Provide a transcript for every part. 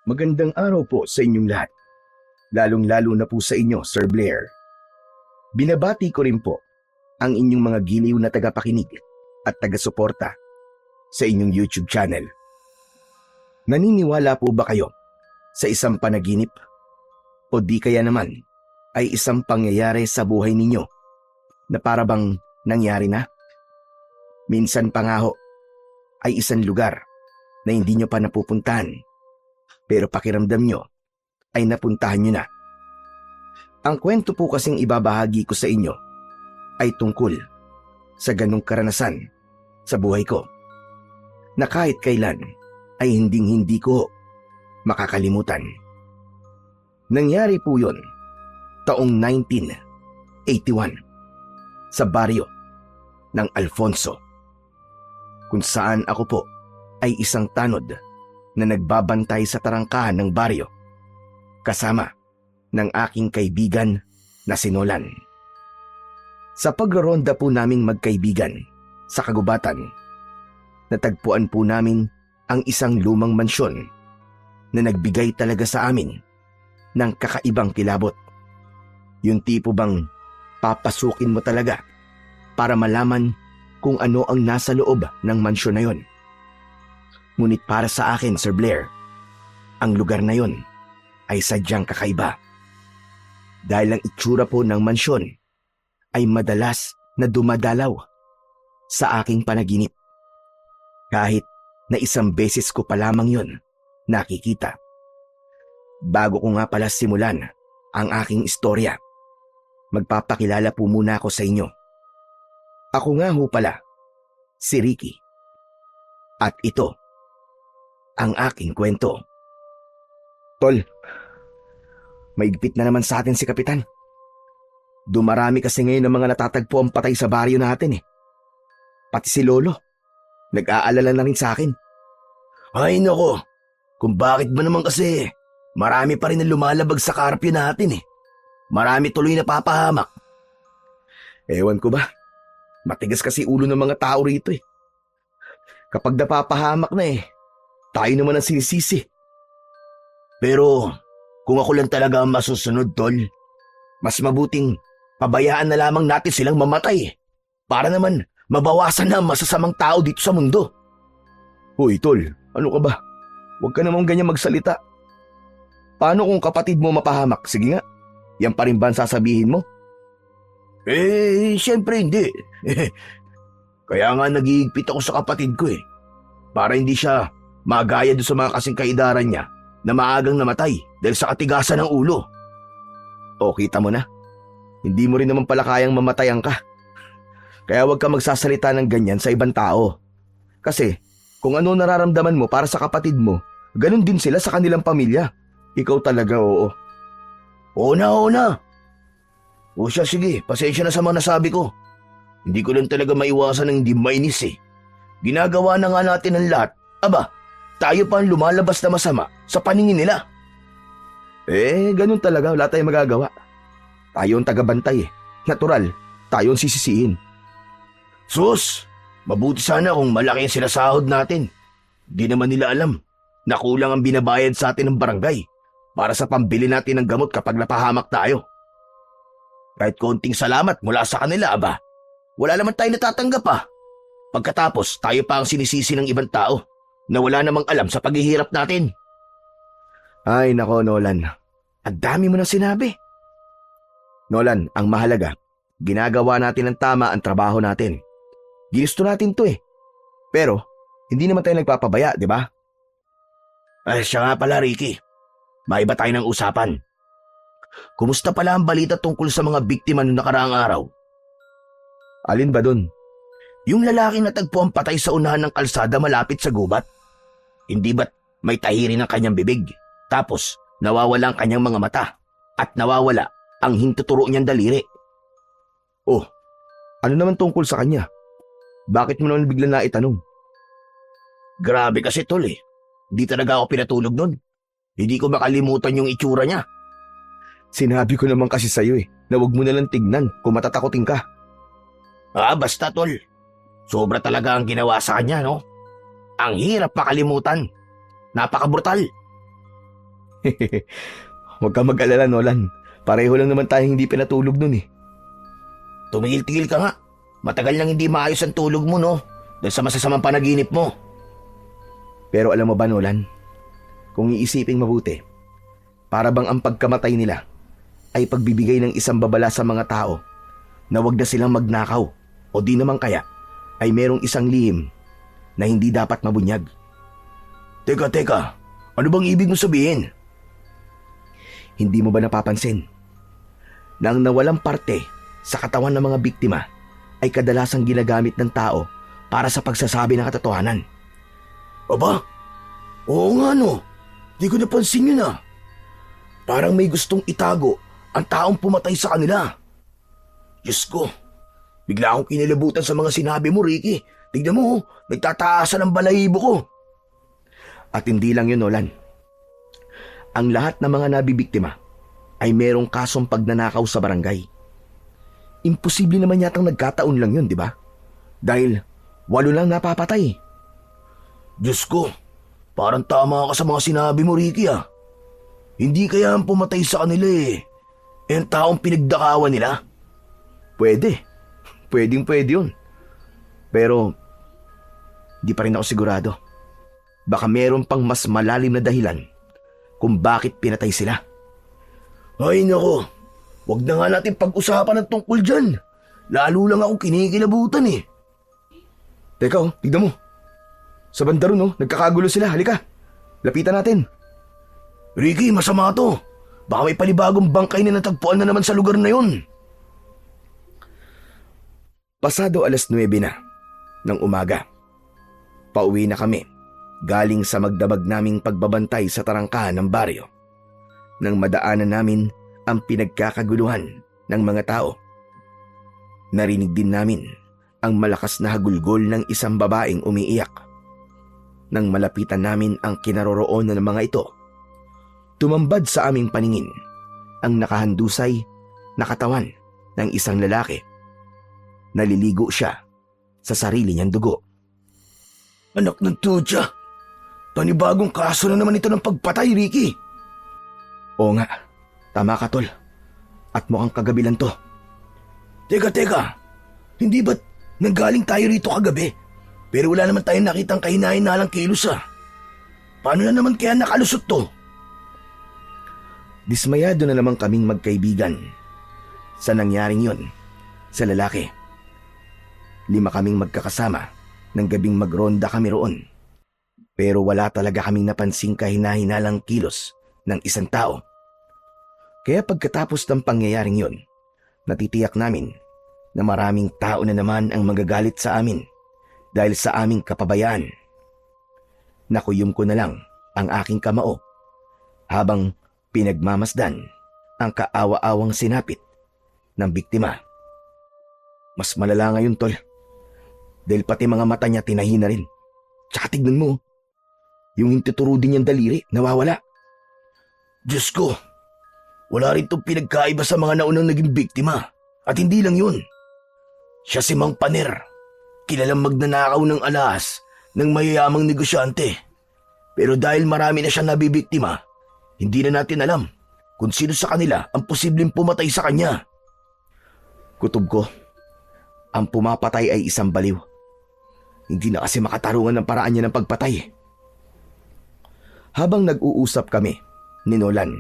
Magandang araw po sa inyong lahat, lalong-lalo na po sa inyo, Sir Blair. Binabati ko rin po ang inyong mga giliw na tagapakinig at taga-suporta sa inyong YouTube channel. Naniniwala po ba kayo sa isang panaginip? O di kaya naman ay isang pangyayari sa buhay ninyo na para bang nangyari na? Minsan pa nga ho ay isang lugar na hindi nyo pa napupuntahan, pero pakiramdam nyo ay napuntahan nyo na. Ang kwento po kasing ibabahagi ko sa inyo ay tungkol sa ganong karanasan sa buhay ko na kahit kailan ay hinding-hindi ko makakalimutan. Nangyari po yun taong 1981 sa baryo ng Alfonso, kung saan ako po ay isang tanod na nagbabantay sa tarangkahan ng baryo kasama ng aking kaibigan na si Nolan. Sa pagraronda po naming magkaibigan sa kagubatan, natagpuan po namin ang isang lumang mansyon na nagbigay talaga sa amin ng kakaibang kilabot. Yung tipo bang papasukin mo talaga para malaman kung ano ang nasa loob ng mansyon na yon. Ngunit para sa akin, Sir Blair, ang lugar na yon ay sadyang kakaiba. Dahil ang itsura po ng mansyon ay madalas na dumadalaw sa aking panaginip. Kahit na isang beses ko pa lamang yon nakikita. Bago ko nga pala simulan ang aking istorya, magpapakilala po muna ako sa inyo. Ako nga ho pala, si Ricky. At ito ang aking kwento. Tol, maigpit na naman sa atin si Kapitan. Dumarami kasi ngayon ng mga natatagpo ang patay sa baryo natin eh. Pati si Lolo, nag-aalala na rin sa akin. Ay nako, kung bakit ba naman kasi marami pa rin na lumalabag sa karpyo natin eh. Marami tuloy na papahamak. Ewan ko ba, matigas kasi ulo ng mga tao rito eh. Kapag napapahamak na eh, tayo naman ang sinisisi. Pero kung ako lang talaga ang masusunod, Tol, mas mabuting pabayaan na lamang natin silang mamatay para naman mabawasan na ang masasamang tao dito sa mundo. Hoy, Tol, ano ka ba? Huwag ka namang ganyan magsalita. Paano kung kapatid mo mapahamak? Sige nga, yan pa rin ba ang sasabihin mo? Siyempre hindi. Kaya nga nag-iigpit ako sa kapatid ko eh. Para hindi siya magaya doon sa mga kasing kaidaran niya na maagang namatay dahil sa katigasan ng ulo. O kita mo na, hindi mo rin naman pala kayang mamatayan ka. Kaya huwag ka magsasalita ng ganyan sa ibang tao. Kasi kung ano nararamdaman mo para sa kapatid mo, ganun din sila sa kanilang pamilya. Ikaw talaga, oo. Oo na. O siya, sige, pasensya na sa mga nasabi ko. Hindi ko lang talaga maiwasan ng hindi mainis eh. Ginagawa na nga natin ang lahat. Aba, tayo pa ang lumalabas na masama sa paningin nila. Ganun talaga, wala tayong magagawa. Tayo ang tagabantay eh. Natural, tayo ang sisisihin. Sus, mabuti sana kung malaki ang sinasahod natin. Di naman nila alam na kulang ang binabayad sa atin ng barangay para sa pambili natin ng gamot kapag napahamak tayo. Kahit konting salamat mula sa kanila, aba, wala naman tayo natatanggap pa. Pagkatapos, tayo pa ang sinisisi ng ibang tao na wala namang alam sa paghihirap natin. Ay nako, Nolan. Ang dami mo na sinabi. Nolan, ang mahalaga, ginagawa natin ng tama ang trabaho natin. Ginusto natin to eh. Pero, hindi naman tayo nagpapabaya, di ba? Siya nga pala, Ricky. Maiba tayo ng usapan. Kumusta pala ang balita tungkol sa mga biktima noong nakaraang araw? Alin ba dun? Yung lalaking natagpo ang patay sa unahan ng kalsada malapit sa gubat. Hindi ba't may tahirin ang kanyang bibig? Tapos, nawawala ang kanyang mga mata. At nawawala ang hintuturo niyang daliri. Oh, ano naman tungkol sa kanya? Bakit mo naman bigla na itanong? Grabe kasi, Tol eh. Hindi talaga ako pinatulog nun. Hindi ko makalimutan yung itsura niya. Sinabi ko naman kasi sa'yo eh, na huwag mo nalang tignan kung matatakotin ka. Basta, Tol. Sobra talaga ang ginawa sa kanya, no? Ang hirap makalimutan. Napaka-brutal. Huwag kang mag-alala, Nolan. Pareho lang naman tayong hindi pinatulog nun eh. Tumigil-tigil ka nga. Matagal nang hindi maayos ang tulog mo, no? Dahil sa masasamang panaginip mo. Pero alam mo ba, Nolan? Kung iisiping mabuti, para bang ang pagkamatay nila ay pagbibigay ng isang babala sa mga tao na wag na silang magnakaw o di naman kaya ay merong isang lihim na hindi dapat mabunyag. Teka. Ano bang ibig mo sabihin? Hindi mo ba napapansin na ang nawalang parte sa katawan ng mga biktima ay kadalasang ginagamit ng tao para sa pagsasabi ng katotohanan? Aba? Oo nga no. Di ko napansin yun ah. Parang may gustong itago ang taong pumatay sa kanila. Diyos ko. Bigla akong kinilabutan sa mga sinabi mo, Ricky. Tignan mo, nagtataasan ang balahibo ko. At hindi lang yun, Nolan. Ang lahat ng mga nabibiktima ay merong kasong pagnanakaw sa barangay. Imposible naman yatang nagkataon lang yun, di ba? Dahil 8 lang napapatay. Diyos ko, parang tama ka sa mga sinabi mo, Ricky ah. Hindi kaya ang pumatay sa kanila eh. Ang taong pinagdakawan nila. Pwede. Pwede yun. Pero, di pa rin ako sigurado. Baka meron pang mas malalim na dahilan kung bakit pinatay sila. Ay nako, wag na nga natin pag-usapan ng tungkol dyan. Lalo lang ako kinikilabutan eh. Teka tignan mo. Sa banda ron nagkakagulo sila. Halika, lapitan natin. Ricky, masama to. Baka may palibagong bangkay na natagpuan na naman sa lugar na yun. Pasado 9:00 na ng umaga. Pauwi na kami galing sa magdamag naming pagbabantay sa tarangkahan ng baryo. Nang madaanan namin ang pinagkakaguluhan ng mga tao. Narinig din namin ang malakas na hagulgol ng isang babaeng umiiyak. Nang malapitan namin ang kinaroroonan ng mga ito, tumambad sa aming paningin ang nakahandusay na katawan ng isang lalaki. Naliligo siya sa sarili niyang dugo. Anak ng tutya, panibagong kaso na naman ito ng pagpatay, Ricky. Oo nga, tama ka tol. At mukhang kagabi lang to. Teka, hindi ba't nanggaling tayo rito kagabi? Pero wala naman tayong nakitang kahinahin-nalang kilos ah. Paano na naman kaya nakalusot to? Dismayado na naman kaming magkaibigan sa nangyaring yon sa lalaki. 5 kaming magkakasama ng gabing magronda kami roon. Pero wala talaga kaming napansing kahina-hinalang kilos ng isang tao. Kaya pagkatapos ng pangyayaring yon, natitiyak namin na maraming tao na naman ang magagalit sa amin dahil sa aming kapabayaan. Nakuyom ko na lang ang aking kamao habang pinagmamasdan ang kaawa-awang sinapit ng biktima. Mas malala ngayon, tol. Dahil pati mga mata niya tinahi na rin. Tsaka tignan mo, yung intuturo din niyang daliri, nawawala. Diyos ko, wala rin itong pinagkaiba sa mga naunang naging biktima. At hindi lang yun. Siya si Mang Paner, kilalang magnanakaw ng alahas ng mayayamang negosyante. Pero dahil marami na siya nabibiktima, hindi na natin alam kung sino sa kanila ang posibleng pumatay sa kanya. Kutob ko, ang pumapatay ay isang baliw. Hindi na kasi makatarungan ng paraan niya ng pagpatay. Habang nag-uusap kami ni Nolan,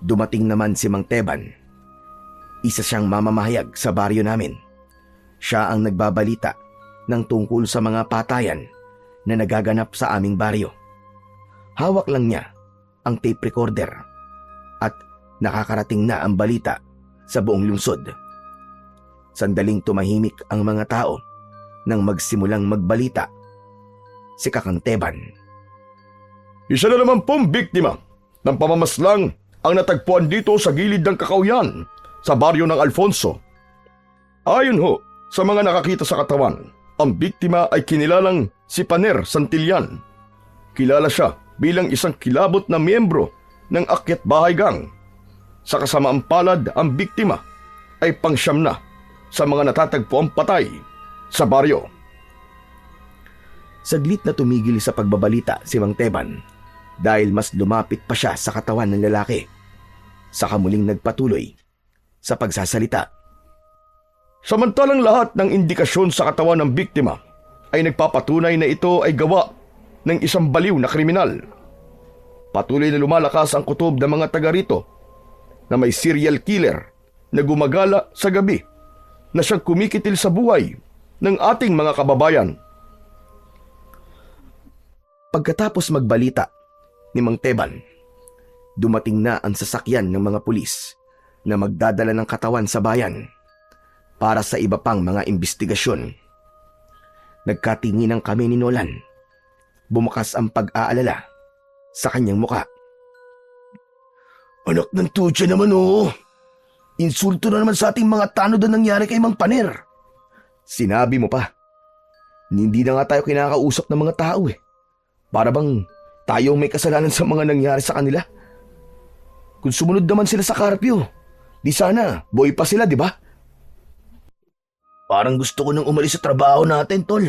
dumating naman si Mang Teban. Isa siyang mamamahayag sa baryo namin. Siya ang nagbabalita ng tungkol sa mga patayan na nagaganap sa aming baryo. Hawak lang niya ang tape recorder at nakakarating na ang balita sa buong lungsod. Sandaling tumahimik ang mga tao nang magsimulang magbalita si Kakang Teban. Isa na naman pong biktima ng pamamaslang ang natagpuan dito sa gilid ng Kakauyan sa baryo ng Alfonso. Ayon ho sa mga nakakita sa katawan, ang biktima ay kinilalang si Paner Santillan. Kilala siya bilang isang kilabot na miyembro ng Akyat Bahay Gang. Sa kasamaang palad, ang biktima ay pangsyam na sa mga natatagpuang patay sa baryo. Saglit na tumigil sa pagbabalita si Mang Teban dahil mas lumapit pa siya sa katawan ng lalaki. Saka muling nagpatuloy sa pagsasalita. Samantalang lahat ng indikasyon sa katawan ng biktima ay nagpapatunay na ito ay gawa ng isang baliw na kriminal. Patuloy na lumalakas ang kutob ng mga taga rito na may serial killer na gumagala sa gabi na siyang kumikitil sa buhay ng ating mga kababayan. Pagkatapos magbalita ni Mang Teban, dumating na ang sasakyan ng mga pulis na magdadala ng katawan sa bayan para sa iba pang mga investigasyon. Nagkatinginan kami ni Nolan. Bumukas ang pag-aalala sa kanyang muka. Anak ng tutya naman oo. Insulto na naman sa ating mga tanod na nangyari kay Mang Paner. Sinabi mo pa. Hindi na nga tayo kinakausap ng mga tao eh. Para bang tayong may kasalanan sa mga nangyari sa kanila. Kung sumunod naman sila sa karpyo, di sana boy pa sila, di ba? Parang gusto ko nang umalis sa trabaho natin, tol.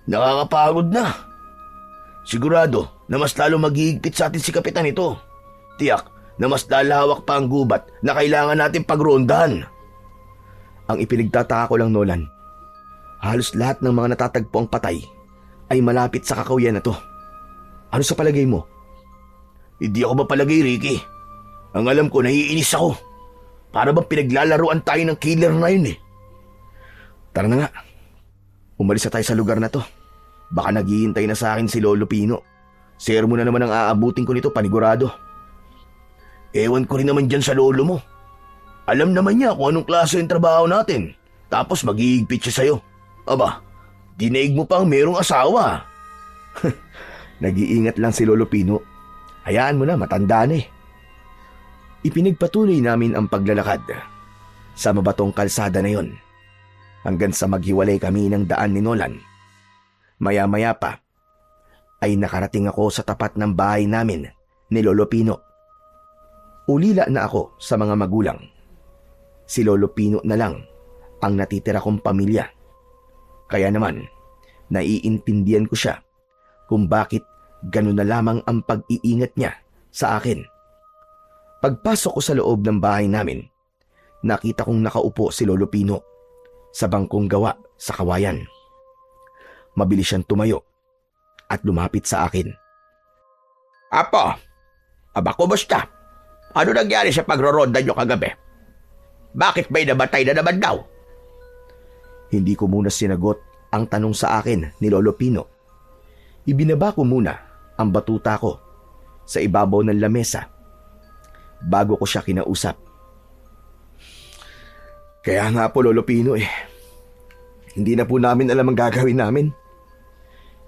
Nakakapagod na. Sigurado na mas lalo maghihigpit sa atin si Kapitan ito. Tiyak na mas lalawak pa ang gubat na kailangan natin pagrondahan. Ang ipinagtataka ko lang, Nolan, halos lahat ng mga natatagpo ang patay ay malapit sa kakawyan na to. Ano sa palagay mo? Hindi ako mapalagay, Ricky. Ang alam ko, naiinis ako. Para bang pinaglalaruan tayo ng killer na yun eh. Tara na nga. Umalis na tayo sa lugar na to. Baka naghihintay na sa akin si Lolo Pino. Sermon na naman ang aabutin ko nito, panigurado. Ewan ko rin naman dyan sa lolo mo. Alam naman niya kung anong klase yung trabaho natin. Tapos maghihigpit siya sa'yo. Aba, dinaig mo pang merong asawa. Nag-iingat lang si Lolo Pino. Hayaan mo na, matanda na eh. Ipinagpatuloy namin ang paglalakad sa mabatong kalsada na yon hanggang sa maghiwalay kami ng daan ni Nolan. Maya-maya pa ay nakarating ako sa tapat ng bahay namin ni Lolo Pino. Ulila na ako sa mga magulang. Si Lolo Pino na lang ang natitira kong pamilya. Kaya naman, naiintindihan ko siya kung bakit ganun na lamang ang pag-iingat niya sa akin. Pagpasok ko sa loob ng bahay namin, nakita kong nakaupo si Lolo Pino sa bangkong gawa sa kawayan. Mabilis siyang tumayo at lumapit sa akin. Apo, aba kumusta? Ano nangyari sa pagroronda niyo kagabi? Bakit may namatay na naman daw? Hindi ko muna sinagot ang tanong sa akin ni Lolo Pino. Ibinaba ko muna ang batuta ko sa ibabaw ng lamesa bago ko siya kinausap. Kaya nga po, Lolo Pino hindi na po namin alam ang gagawin namin.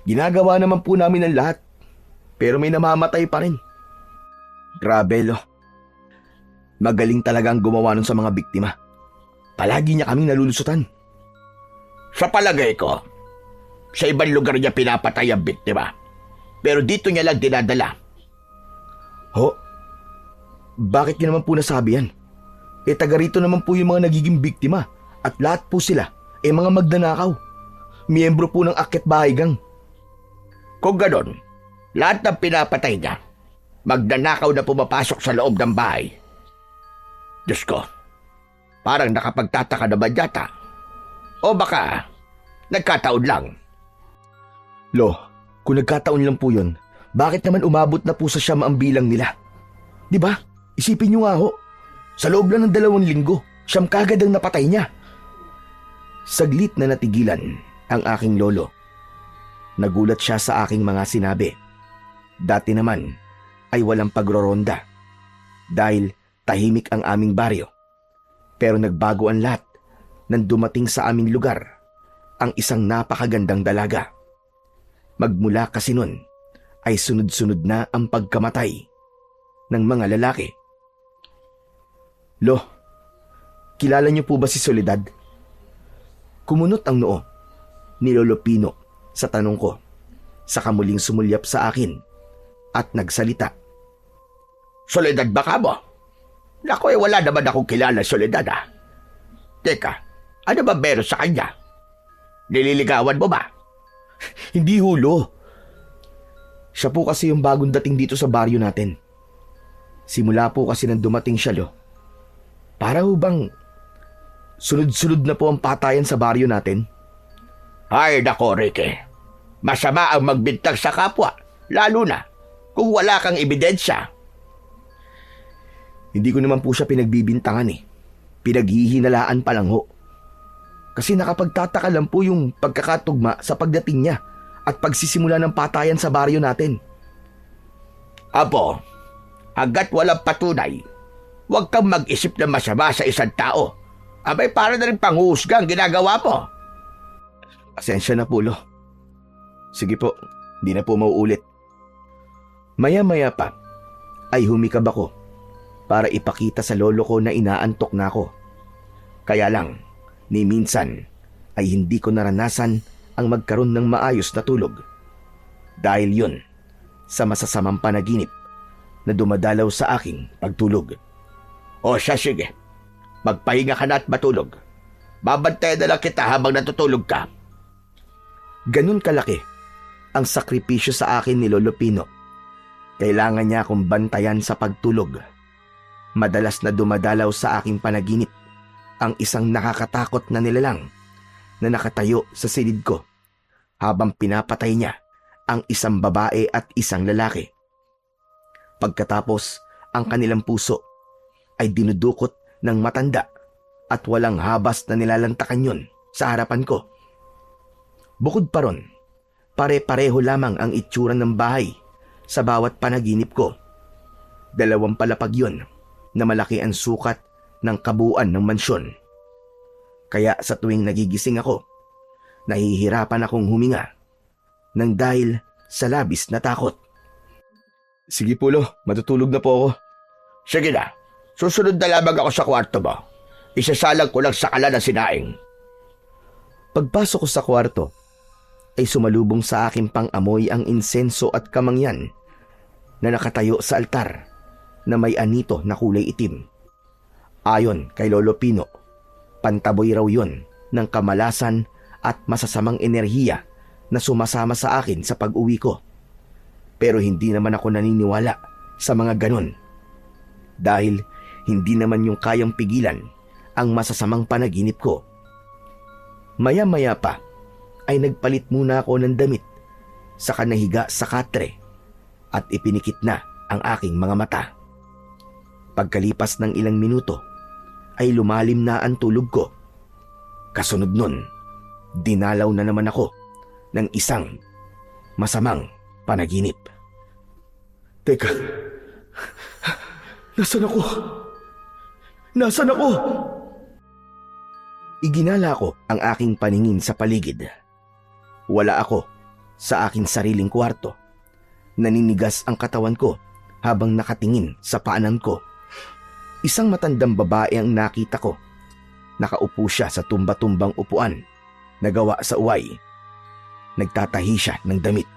Ginagawa naman po namin ang lahat, pero may namamatay pa rin. Grabe, Lo. Magaling talagang gumawa nun sa mga biktima. Palagi niya kaming nalulusutan. Sa palagay ko, sa ibang lugar niya pinapatay ang biktima. Pero dito niya lang dinadala. Ho? Bakit niyo naman po nasabi yan? Taga rito naman po yung mga nagiging biktima. At lahat po sila mga magnanakaw. Miyembro po ng Akyat Bahay Gang. Kung ganon, lahat ng pinapatay niya, magnanakaw na pumapasok sa loob ng bahay. Diyos ko, parang nakapagtataka naman yata. O baka, nagkataon lang. Lo, kung nagkataon lang po yun, bakit naman umabot na po sa siyam ang bilang nila? Di ba? Isipin nyo nga ho, sa loob lang ng 2 linggo, siyam kagad ang napatay niya. Saglit na natigilan ang aking lolo. Nagulat siya sa aking mga sinabi. Dati naman ay walang pagroronda dahil tahimik ang aming baryo. Pero nagbago ang lahat nang dumating sa aming lugar ang isang napakagandang dalaga. Magmula kasi nun ay sunod-sunod na ang pagkamatay ng mga lalaki. Lo, kilala niyo po ba si Soledad? Kumunot ang noo ni Lolo Pino sa tanong ko, saka muling sumulyap sa akin at nagsalita. Soledad ba ka mo? Naku, wala naman akong kilala Soledad Teka, ano ba meron sa kanya? Nililigawan mo ba? Hindi hulo. Siya po kasi yung bagong dating dito sa baryo natin. Simula po kasi nang dumating siya, Lo. Para ho bang sunod-sunod na po ang patayan sa baryo natin? Ay, nako, Ricky. Masama ang magbintang sa kapwa, lalo na kung wala kang ebidensya. Hindi ko naman po siya pinagbibintangan eh. Pinaghihinalaan pa lang ho. Kasi nakapagtataka lang po yung pagkakatugma sa pagdating niya at pagsisimula ng patayan sa baryo natin. Apo, hanggat walang patunay, huwag kang mag-isip na masama sa isang tao. Abay, para na rin panghusga ang ginagawa mo. Pasensya na po, Lo. Sige po, di na po mauulit. Maya-maya pa ay humikab ako para ipakita sa lolo ko na inaantok na ako. Kaya lang, ni minsan ay hindi ko naranasan ang magkaroon ng maayos na tulog. Dahil yun sa masasamang panaginip na dumadalaw sa aking pagtulog. O siya, sige. Magpahinga ka na at matulog. Babantayan na lang kita habang natutulog ka. Ganun kalaki ang sakripisyo sa akin ni Lolo Pino. Kailangan niya akong bantayan sa pagtulog. Madalas na dumadalaw sa aking panaginip ang isang nakakatakot na nilalang na nakatayo sa silid ko habang pinapatay niya ang isang babae at isang lalaki. Pagkatapos, ang kanilang puso ay dinudukot ng matanda at walang habas na nilalantakan yun sa harapan ko. Bukod pa ron, pare-pareho lamang ang itsura ng bahay sa bawat panaginip ko. 2 palapag yun na malaki ang sukat ng kabuuan ng mansyon. Kaya sa tuwing nagigising ako, nahihirapan akong huminga nang dahil sa labis na takot. Sige po, Lo, matutulog na po ako. Sige na, susunod na lamang ako sa kwarto mo. Isasalang ko lang sa kala ng sinaing. Pagpasok ko sa kwarto, ay sumalubong sa akin pang amoy ang insenso at kamangyan na nakatayo sa altar na may anito na kulay itim. Ayon kay Lolo Pino, pantaboy raw yun ng kamalasan at masasamang enerhiya na sumasama sa akin sa pag-uwi ko. Pero hindi naman ako naniniwala sa mga ganon. Dahil hindi naman yung kayang pigilan ang masasamang panaginip ko. Maya-maya pa ay nagpalit muna ako ng damit, saka nahiga sa katre at ipinikit na ang aking mga mata. Pagkalipas ng ilang minuto ay lumalim na ang tulog ko. Kasunod nun, dinalaw na naman ako ng isang masamang panaginip. Teka, nasaan ako? Nasaan ako? Iginala ko ang aking paningin sa paligid. Wala ako sa aking sariling kwarto. Naninigas ang katawan ko habang nakatingin sa paanan ko. Isang matandang babae ang nakita ko. Nakaupo siya sa tumba-tumbang upuan na gawa sa uway. Nagtatahi siya ng damit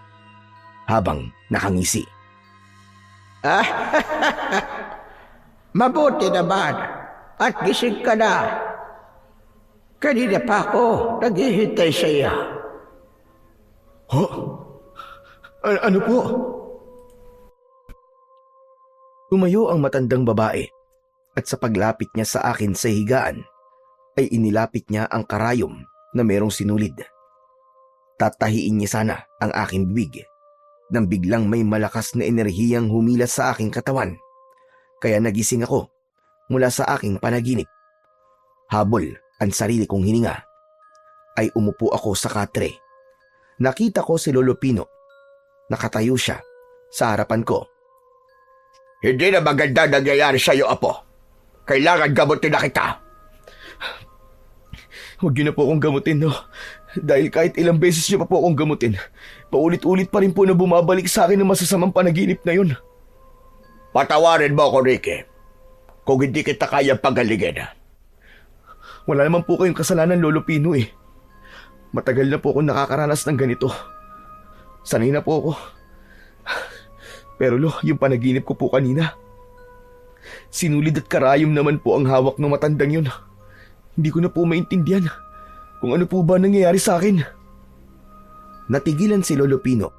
habang nakangisi. Mabuti naman at gising ka na. Kanina pa ako naghihintay sa iya. Ano po? Tumayo ang matandang babae at sa paglapit niya sa akin sa higaan ay inilapit niya ang karayom na merong sinulid. Tatahiin niya sana ang aking bibig nang biglang may malakas na enerhiyang humilas sa aking katawan. Kaya nagising ako mula sa aking panaginip. Habol ang sarili kong hininga ay umupo ako sa katre. Nakita ko si Lolo Pino. Nakatayo siya sa harapan ko. Hindi na maganda nangyayari sa iyo, Apo. Kailangan gamutin na kita. Huwag niyo na po akong gamutin, no? Dahil kahit ilang beses niyo pa po akong gamutin, paulit-ulit pa rin po na bumabalik sa akin ang masasamang panaginip na yun. Patawarin mo ako, Ricky. Kung hindi kita kayang pagalingin. Wala naman po kayong kasalanan, Lolo Pino eh. Matagal na po akong nakakaranas ng ganito. Sanay na po ako. Pero Lo, yung panaginip ko po kanina, sinulid at karayom naman po ang hawak ng matandang yun. Hindi ko na po maintindihan kung ano po ba nangyayari sa akin. Natigilan si Lolo Pino.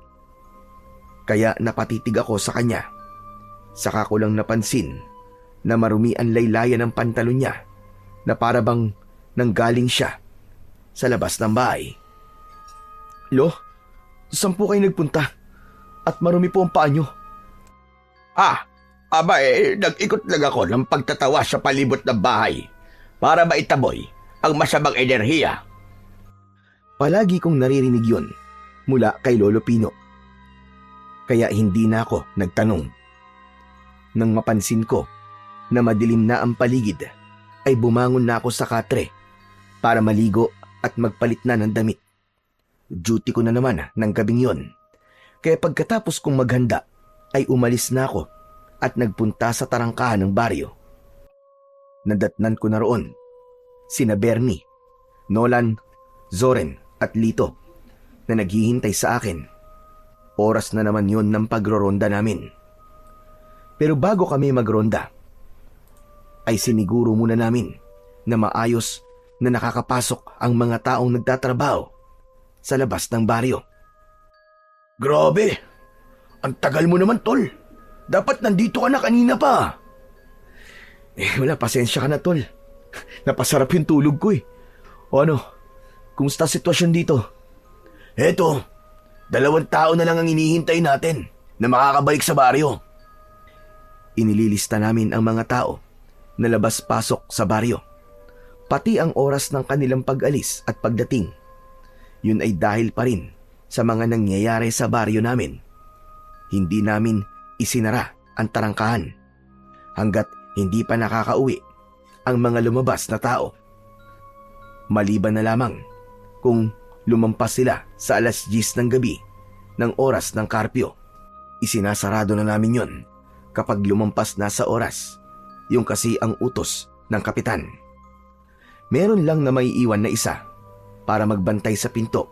Kaya napatitig ako sa kanya. Saka ko lang napansin na marumi ang laylayan ng pantalon niya na para bang nanggaling siya sa labas ng bahay. Lo, saan po kayo nagpunta? At marumi po ang paa niyo. Nag-ikot lang ako ng pagtatawa sa palibot ng bahay para maitaboy ang masamang enerhiya. Palagi kong naririnig yun mula kay Lolo Pino. Kaya hindi na ako nagtanong. Nang mapansin ko na madilim na ang paligid, ay bumangon na ako sa katre para maligo at magpalit na ng damit. Duty ko na naman ng gabing yon. Kaya pagkatapos kong maghanda, ay umalis na ako at nagpunta sa tarangkahan ng baryo. Nadatnan ko na roon sina Bernie, Nolan, Zoren at Lito na naghihintay sa akin. Oras na naman yon ng pagroronda namin. Pero bago kami magronda, ay siniguro muna namin na maayos na nakakapasok ang mga taong nagtatrabaho sa labas ng baryo. Grabe! Ang tagal mo naman, tol. Dapat nandito ka na kanina pa. Wala, pasensya ka na, tol. Napasarap yung tulog ko eh. O ano, kumusta sitwasyon dito? Eto, 2 tao na lang ang inihintay natin na makakabalik sa baryo. Inililista namin ang mga tao na labas-pasok sa baryo, pati ang oras ng kanilang pag-alis at pagdating. Yun ay dahil pa rin sa mga nangyayari sa baryo namin. Hindi namin isinara ang tarangkahan hanggat hindi pa nakakauwi ang mga lumabas na tao. Maliban na lamang kung lumampas sila sa 10:00 ng gabi ng oras ng karpyo. Isinasarado na namin yon kapag lumampas na sa oras, yung kasi ang utos ng kapitan. Meron lang na may iwan na isa para magbantay sa pinto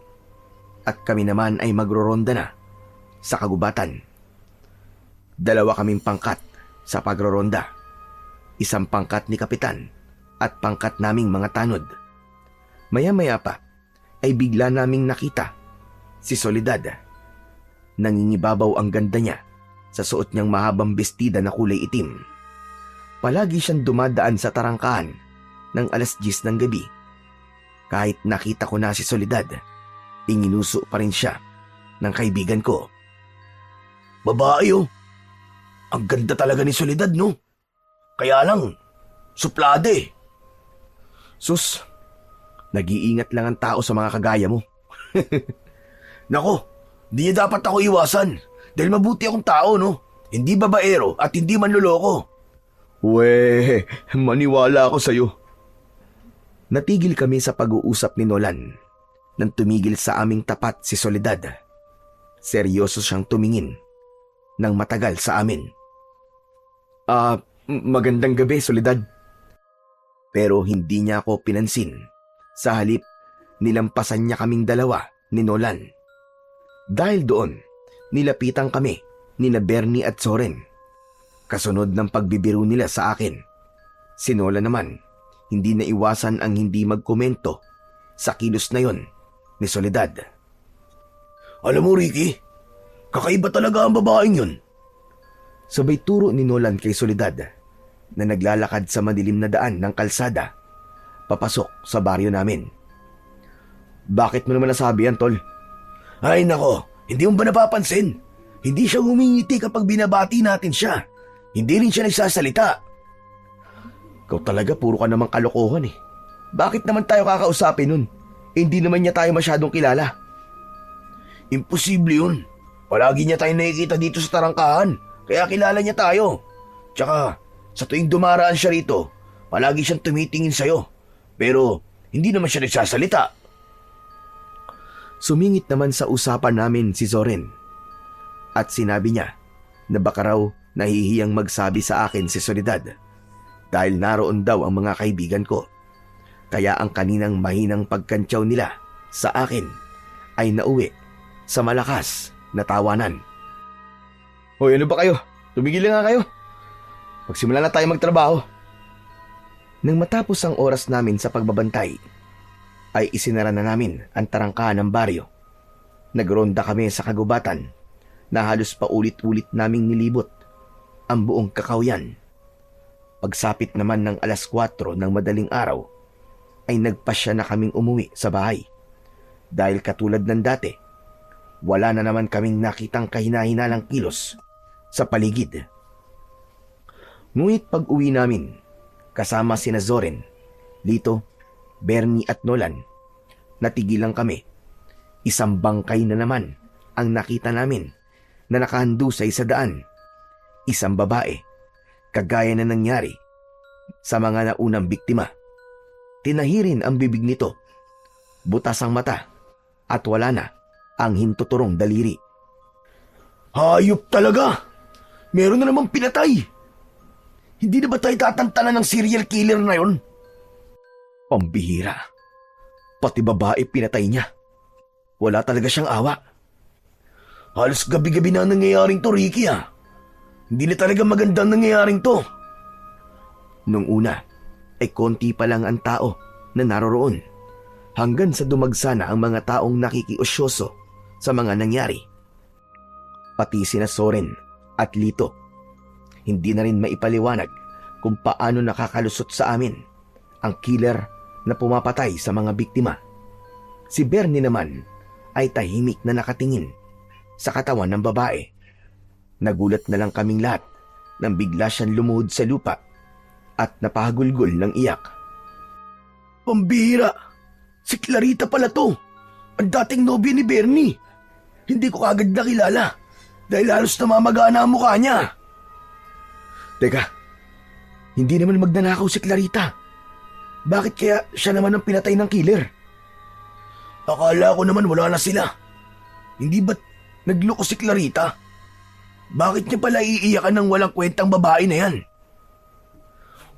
at kami naman ay magroronda na sa kagubatan. 2 kaming pangkat sa pagroronda. 1 pangkat ni kapitan at pangkat naming mga tanod. Maya-maya pa ay bigla naming nakita si Soledad. Nangingibabaw ang ganda niya sa suot niyang mahabang bestida na kulay itim. Palagi siyang dumadaan sa tarangkahan ng 10:00 ng gabi. Kahit nakita ko na si Soledad, inginuso pa rin siya ng kaibigan ko. Babae oh. Ang ganda talaga ni Soledad, no? Kaya lang, suplade. Sus, nag-iingat lang ang tao sa mga kagaya mo. Nako, di niya dapat ako iwasan dahil mabuti akong tao, no? Hindi babaero at hindi manloloko. We, maniwala ako sa'yo. Natigil kami sa pag-uusap ni Nolan nang tumigil sa aming tapat si Soledad. Seryoso siyang tumingin ng matagal sa amin. Magandang gabi, Soledad. Pero hindi niya ako pinansin. Sa halip, nilampasan niya kaming dalawa ni Nolan. Dahil doon, nilapitan kami ni Bernie at Zoren. Kasunod ng pagbibiro nila sa akin. Si Nolan naman, hindi na iwasan ang hindi magkomento sa kilos na yon ni Soledad. Alam mo, Ricky, kakaiba talaga ang babaeng yun. Sabay turo ni Nolan kay Soledad na naglalakad sa madilim na daan ng kalsada papasok sa baryo namin. Bakit mo naman nasabi yan, tol? Ay nako, hindi mo ba napapansin? Hindi siya humingiti kapag binabati natin siya. Hindi rin siya nagsasalita. Ikaw talaga, puro ka namang kalokohan eh. Bakit naman tayo kakausapin nun? Hindi naman niya tayo masyadong kilala. Imposible yun. Palagi niya tayo nakikita dito sa tarangkahan, kaya kilala niya tayo. Tsaka, sa tuwing dumaraan siya rito, palagi siyang tumitingin sa'yo. Pero, hindi naman siya nagsasalita. Sumingit naman sa usapan namin si Zoren. At sinabi niya na baka raw nahihiyang magsabi sa akin si Soledad dahil naroon daw ang mga kaibigan ko. Kaya ang kaninang mahinang pagkantyaw nila sa akin ay nauwi sa malakas na tawanan. Hoy, ano ba kayo? Tumigil na nga kayo. Magsimula na tayo magtrabaho. Nang matapos ang oras namin sa pagbabantay, ay isinara na namin ang tarangkahan ng baryo. Nagronda kami sa kagubatan na halos paulit-ulit naming nilibot ang buong Kakawyan. Pagsapit naman ng 4:00 ng madaling araw, ay nagpasya na kaming umuwi sa bahay. Dahil katulad ng dati, wala na naman kaming nakitang kahina-hinalang kilos sa paligid. Ngunit pag-uwi namin, kasama sina Zoren, Lito, Bernie at Nolan, natigilan kami. Isang bangkay na naman ang nakita namin na nakahandusay sa daan. Isang babae, kagaya na nangyari sa mga naunang biktima. Tinahirin ang bibig nito, butas ang mata, at wala na ang hintuturong daliri. Hayop talaga! Meron na namang pinatay! Hindi na ba tayo tatantanan ng serial killer na yon? Pambihira. Pati babae pinatay niya. Wala talaga siyang awa. Halos gabi-gabi na nangyayaring to, Ricky ah. Hindi na talaga magandang nangyayaring to. Nung una, ay konti pa lang ang tao na naroroon, hanggang sa dumagsa na ang mga taong nakikiusyoso sa mga nangyari. Pati sina Soren at Lito, hindi na rin maipaliwanag kung paano nakakalusot sa amin ang killer na pumapatay sa mga biktima. Si Bernie naman ay tahimik na nakatingin sa katawan ng babae. Nagulat na lang kaming lahat nang bigla siyang lumuhod sa lupa at napahagulgol ng iyak. Pambihira! Si Clarita pala to! Ang dating nobya ni Bernie! Hindi ko kagad nakilala dahil halos namamagana ang mukha niya. Teka, hindi naman magnanakaw si Clarita. Bakit kaya siya naman ang pinatay ng killer? Akala ko naman wala na sila. Hindi ba't nagloko si Clarita? Bakit niya pala iiyakan ng walang kwentang babae na yan?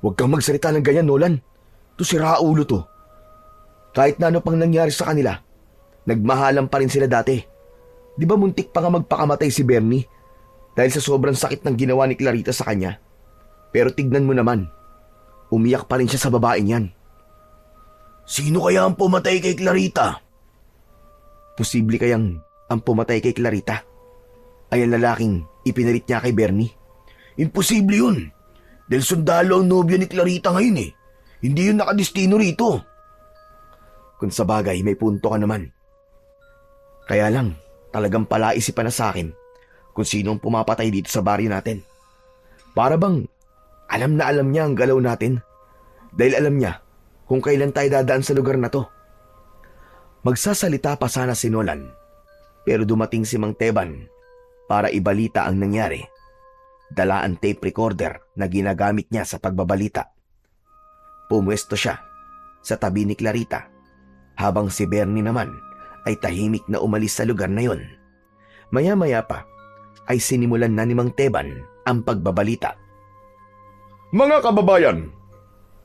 Huwag kang magsalita ng ganyan, Nolan. To si Raulo to. Kahit na ano pang nangyari sa kanila, nagmahalan pa rin sila dati. Di ba muntik pa nga magpakamatay si Bernie dahil sa sobrang sakit ng ginawa ni Clarita sa kanya? Pero tignan mo naman, umiyak pa rin siya sa babaeng yan. Sino kaya ang pumatay kay Clarita? Posible kayang ang pumatay kay Clarita ay ang lalaking ipinalit niya kay Bernie? Imposible yun. Dahil sundalo ang nobyo ni Clarita ngayon eh. Hindi yun nakadestino rito. Kung sa bagay, may punto ka naman. Kaya lang, talagang palaisipan na sa akin kung sino ang pumapatay dito sa baryo natin. Para bang alam na alam niya ang galaw natin dahil alam niya kung kailan tayo dadaan sa lugar na to. Magsasalita pa sana si Nolan, pero dumating si Mang Teban para ibalita ang nangyari. Dala ang tape recorder na ginagamit niya sa pagbabalita. Pumwesto siya sa tabi ni Clarita habang si Bernie naman ay tahimik na umalis sa lugar na yon. Maya-maya pa ay sinimulan na ni Mang Teban ang pagbabalita. Mga kababayan,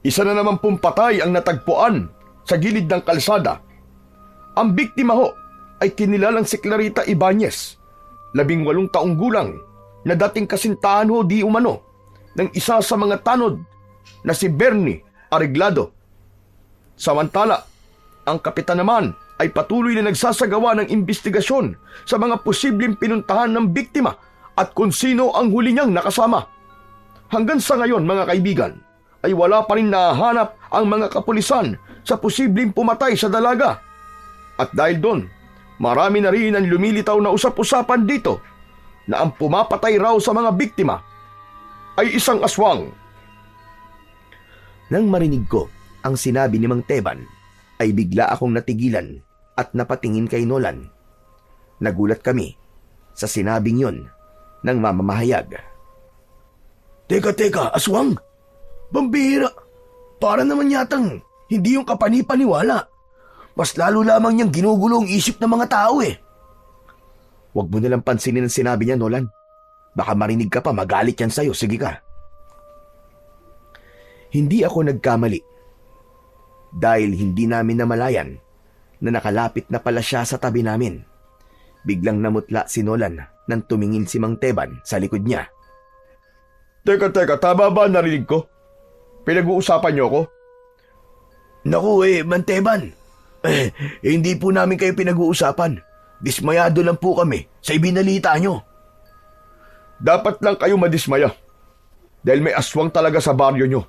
isa na naman pong patay ang natagpuan sa gilid ng kalsada. Ang biktima ho ay kinilalang si Clarita Ibanez, 18 taong gulang, na dating kasintahan ho di umano ng isa sa mga tanod na si Bernie Arreglado. Samantala, ang kapitan naman ay patuloy na nagsasagawa ng investigasyon sa mga posibleng pinuntahan ng biktima at kung sino ang huli niyang nakasama. Hanggang sa ngayon, mga kaibigan, ay wala pa rin nahahanap ang mga kapulisan sa posibleng pumatay sa dalaga. At dahil doon, marami na rin ang lumilitaw na usap-usapan dito na ang pumapatay raw sa mga biktima ay isang aswang. Nang marinig ko ang sinabi ni Mang Teban, ay bigla akong natigilan at napatingin kay Nolan. Nagulat kami sa sinabing yon ng mamamahayag. Teka, aswang? Pambihira! Para naman yatang hindi yung kapani-paniwala. Mas lalo lamang niyang ginugulo ang isip ng mga tao eh. Huwag mo nalang pansinin ang sinabi niya, Nolan. Baka marinig ka pa, magalit yan sa'yo. Sige ka. Hindi ako nagkamali. Dahil hindi namin namalayan na nakalapit na pala siya sa tabi namin. Biglang namutla si Nolan nang tumingin si Mang Teban sa likod niya. Teka, tama ba narinig ko? Pinag-uusapan niyo ko? Naku Manteban. Hindi po namin kayo pinag-uusapan. Dismayado lang po kami sa ibinalita nyo. Dapat lang kayo madismaya. Dahil may aswang talaga sa baryo nyo.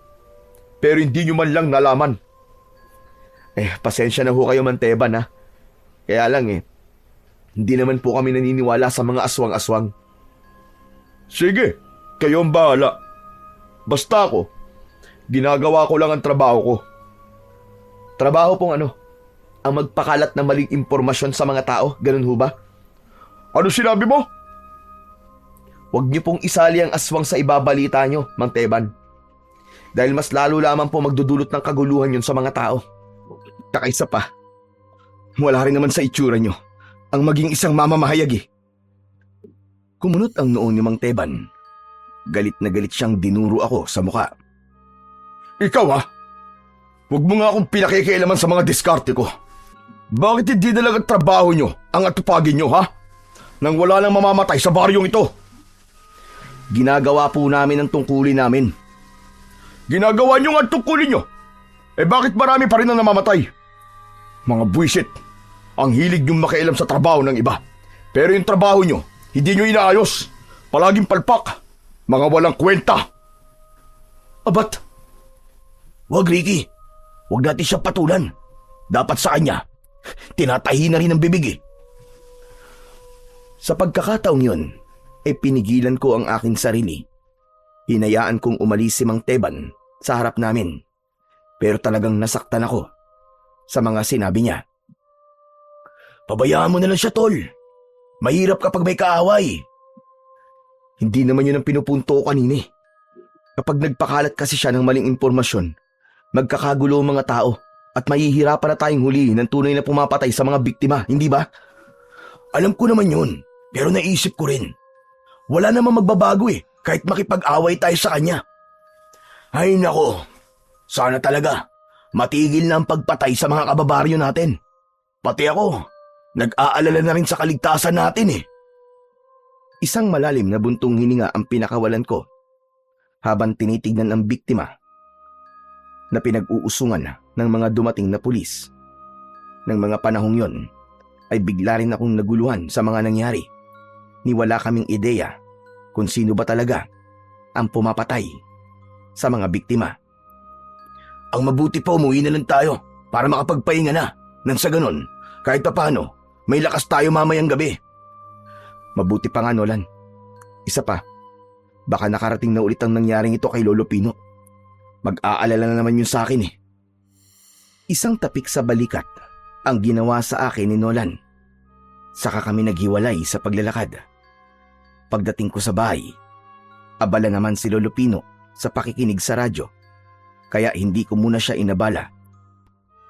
Pero hindi nyo man lang nalaman. Pasensya na ho kayo, Manteban, ha? Kaya lang hindi naman po kami naniniwala sa mga aswang-aswang. Sige, kayo ang bahala. Basta ako, ginagawa ko lang ang trabaho ko. Trabaho pong ang magpakalat ng maling impormasyon sa mga tao, ganun ho ba? Ano sinabi mo? Huwag niyo pong isali ang aswang sa ibabalita nyo, Mang Teban. Dahil mas lalo lamang po magdudulot ng kaguluhan yun sa mga tao. Kakaisa pa, wala rin naman sa itsura nyo ang maging isang mamamahayag eh. Kumunot ang noon ni Mang Teban. Galit na galit siyang dinuro ako sa muka. Ikaw ha? Huwag mo nga akong pinakikialaman sa mga diskarte ko. Bakit hindi na lang ang trabaho nyo ang atupagin nyo ha? Nang wala nang mamamatay sa baryong ito. Ginagawa po namin ang tungkulin namin. Ginagawa nyo nga ang tungkulin nyo. Bakit marami pa rin ang namamatay? Mga buwisit. Ang hilig nyong makialam sa trabaho ng iba. Pero yung trabaho nyo, hindi nyo inaayos. Palaging palpak. Mga walang kwenta. Abat! Wag, Ricky. Wag natin siya patulan. Dapat sa kanya, tinatahi na rin ang bibig eh. Sa pagkakataong yun, pinigilan ko ang aking sarili. Hinayaan kong umalis si Mang Teban sa harap namin. Pero talagang nasaktan ako sa mga sinabi niya. Pabayaan mo na lang siya, tol. Mahirap kapag may kaaway. Hindi naman yun ang pinupunto ko kanina. Kapag nagpakalat kasi siya ng maling impormasyon, magkakagulo ang mga tao at mahihirapan na tayong hulihin ng tunay na pumapatay sa mga biktima, hindi ba? Alam ko naman yun, pero naisip ko rin. Wala namang magbabago kahit makipag-away tayo sa kanya. Ay nako, sana talaga matigil na ang pagpatay sa mga kababaryo natin. Pati ako, nag-aalala na rin sa kaligtasan natin. Isang malalim na buntong hininga ang pinakawalan ko habang tinitignan ang biktima na pinag-uusungan ng mga dumating na pulis. Nang mga panahong yon ay bigla rin akong naguluhan sa mga nangyari. Ni wala kaming ideya kung sino ba talaga ang pumapatay sa mga biktima. Ang mabuti pa umuwi na lang tayo para makapagpahinga na. Nang sa ganon, kahit pa paano, may lakas tayo mamayang gabi. Mabuti pa nga, Nolan. Isa pa, baka nakarating na ulit ang nangyaring ito kay Lolo Pino. Mag-aalala na naman yun sa akin eh. Isang tapik sa balikat ang ginawa sa akin ni Nolan. Saka kami naghiwalay sa paglalakad. Pagdating ko sa bahay, abala naman si Lolo Pino sa pakikinig sa radyo, kaya hindi ko muna siya inabala.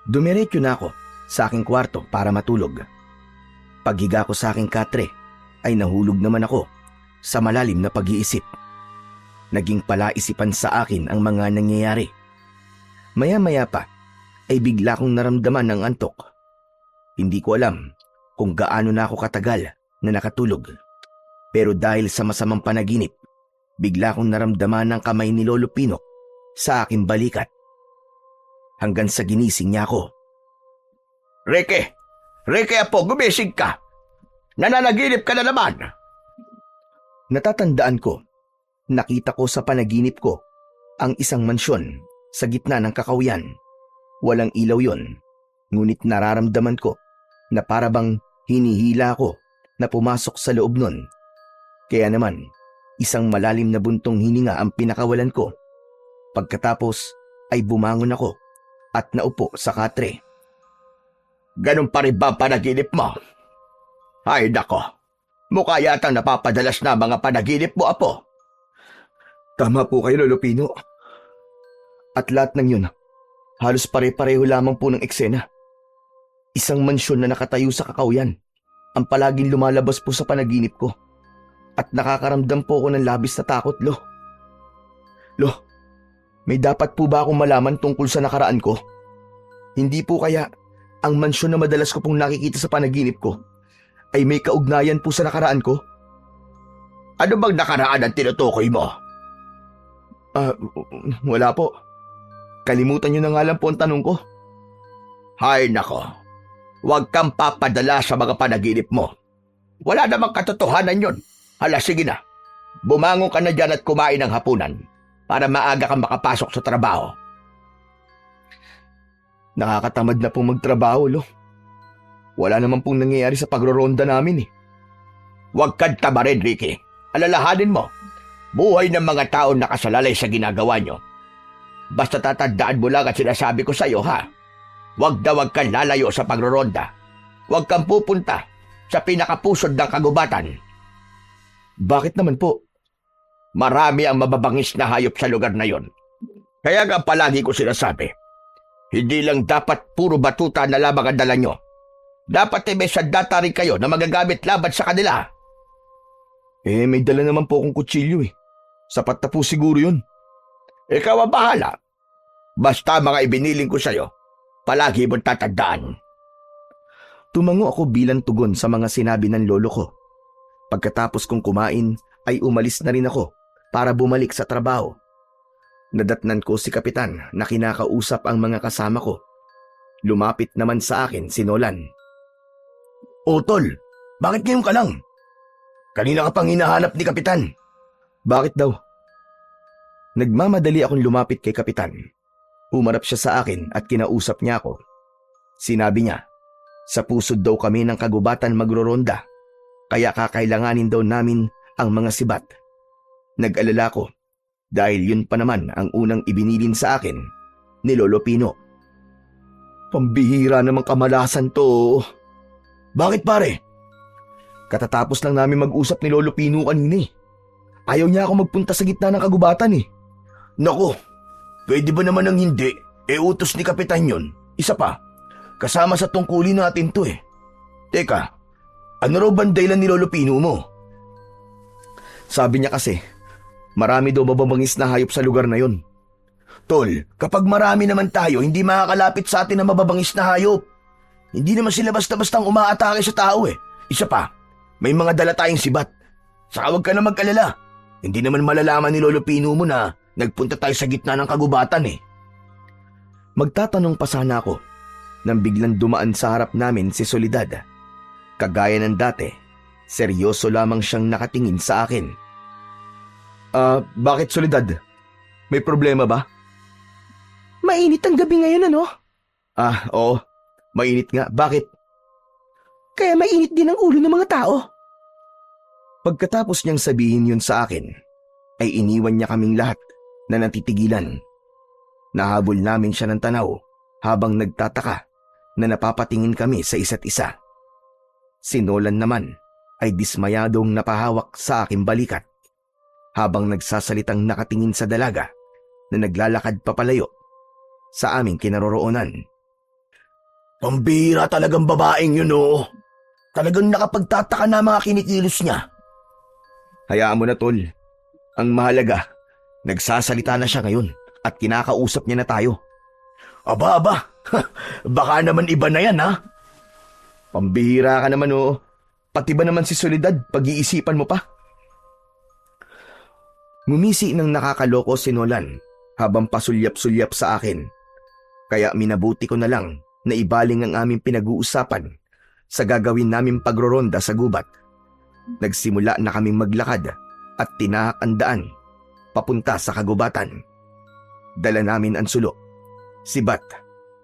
Dumiretso na ako sa aking kwarto para matulog. Paghiga ko sa aking katre, ay nahulog naman ako sa malalim na pag-iisip. Naging palaisipan sa akin ang mga nangyayari. Maya-maya pa, ay bigla kong naramdaman ng antok. Hindi ko alam kung gaano na ako katagal na nakatulog. Pero dahil sa masamang panaginip, bigla kong naramdaman ng kamay ni Lolo Pino sa aking balikat. Hanggang sa ginising niya ako. Ricky! Ricky apo, gumising ka! Nananaginip ka na naman! Natatandaan ko, nakita ko sa panaginip ko ang isang mansyon sa gitna ng kakahuyan. Walang ilaw yon, ngunit nararamdaman ko na parabang hinihila ako na pumasok sa loob nun. Kaya naman, isang malalim na buntong hininga ang pinakawalan ko. Pagkatapos ay bumangon ako at naupo sa katre. Ganun pa rin ba panaginip mo? Ay nako, mukha yatang napapadalas na mga panaginip mo, apo. Tama po kayo, Lolo Pino. At lahat ng yun, halos pare-pareho lamang po ng eksena. Isang mansyon na nakatayo sa kakahuyan ang palaging lumalabas po sa panaginip ko. At nakakaramdam po ako ng labis na takot, Lo. Lo, may dapat po ba akong malaman tungkol sa nakaraan ko? Hindi po kaya ang mansyon na madalas ko pong nakikita sa panaginip ko ay may kaugnayan po sa nakaraan ko? Ano bang nakaraan ang tinutukoy mo? Wala po. Kalimutan niyo na nga lang po ang tanong ko. Hay nako, huwag kang papadala sa mga panaginip mo. Wala namang katotohanan yun. Hala, sige na. bumangon ka na dyan at kumain ng hapunan para maaga kang makapasok sa trabaho. Nakakatamad na pong magtrabaho, Lo. Wala naman pong nangyayari sa pagroronda namin eh. Huwag kang tamarin, Ricky. Alalahanin mo, buhay ng mga tao nakasalalay sa ginagawa nyo. Basta tatandaan mo lang at sinasabi ko sa'yo, ha? Huwag kang lalayo sa pagroronda. Huwag kang pupunta sa pinakapusod ng kagubatan. Bakit naman po? Marami ang mababangis na hayop sa lugar na yon. Kaya nga palagi ko sinasabi, hindi lang dapat puro batuta na lamang ang dala nyo. Dapat may sandata rin kayo na magagamit laban sa kanila. May dala naman po akong kutsilyo eh. Sapat na po siguro yun. Ikaw ang bahala. Basta mga ibiniling ko sa'yo, palagi mong tatandaan. Tumango ako bilang tugon sa mga sinabi ng lolo ko. Pagkatapos kong kumain ay umalis na rin ako para bumalik sa trabaho. Nadatnan ko si Kapitan na kinakausap ang mga kasama ko. Lumapit naman sa akin si Nolan. O tol, bakit ngayon ka lang? Kanina ka pang hinahanap ni Kapitan. Bakit daw? Nagmamadali akong lumapit kay Kapitan. Umarap siya sa akin at kinausap niya ako. Sinabi niya, sa pusod daw kami ng kagubatan magroronda, kaya kakailanganin daw namin ang mga sibat. Nag-alala ko dahil yun pa naman ang unang ibinilin sa akin ni Lolo Pino. Pambihira namang kamalasan to. Bakit pare? Katatapos lang namin mag-usap ni Lolo Pino kanina eh. Ayaw niya ako magpunta sa gitna ng kagubatan eh. Naku, pwede ba naman ng hindi? Utos ni Kapitan yun. Isa pa, kasama sa tungkulin natin to eh. Teka, ano raw bang dahilan ni Lolo Pino mo? Sabi niya kasi, marami daw mababangis na hayop sa lugar na yon. Tol, kapag marami naman tayo, hindi makakalapit sa atin na mababangis na hayop. Hindi naman sila basta-bastang umaatake sa tao eh. Isa pa, may mga dala tayong sibat. Saka huwag ka na mag-alala. Hindi naman malalaman ni Lolo Pino mo na nagpunta tayo sa gitna ng kagubatan eh. Magtatanong pa sana ako nang biglang dumaan sa harap namin si Soledad. Kagaya ng dati, seryoso lamang siyang nakatingin sa akin. Bakit Soledad? May problema ba? Mainit ang gabi ngayon, ano? Oo. Mainit nga. Bakit? Kaya mainit din ang ulo ng mga tao. Pagkatapos niyang sabihin yun sa akin, ay iniwan niya kaming lahat na natitigilan. Nahabol namin siya ng tanaw habang nagtataka na napapatingin kami sa isa't isa. Si Nolan naman ay dismayadong napahawak sa aking balikat habang nagsasalitang nakatingin sa dalaga na naglalakad papalayo sa aming kinaroroonan. Pambira talagang babaeng yun oh. Talagang nakapagtataka na mga kinikilos niya. Hayaan mo na tol. Ang mahalaga, nagsasalita na siya ngayon at kinakausap niya na tayo. Aba, baka naman iba na yan ha. Pambihira ka naman oh. Pati ba naman si Soledad, pag-iisipan mo pa? Ngumisi ng nakakaloko si Nolan habang pasulyap-sulyap sa akin. Kaya minabuti ko na lang na ibaling ang aming pinag-uusapan sa gagawin naming pagroronda sa gubat. Nagsimula na kaming maglakad at tinahak ang daan papunta sa kagubatan. Dala namin ang sulo, sibat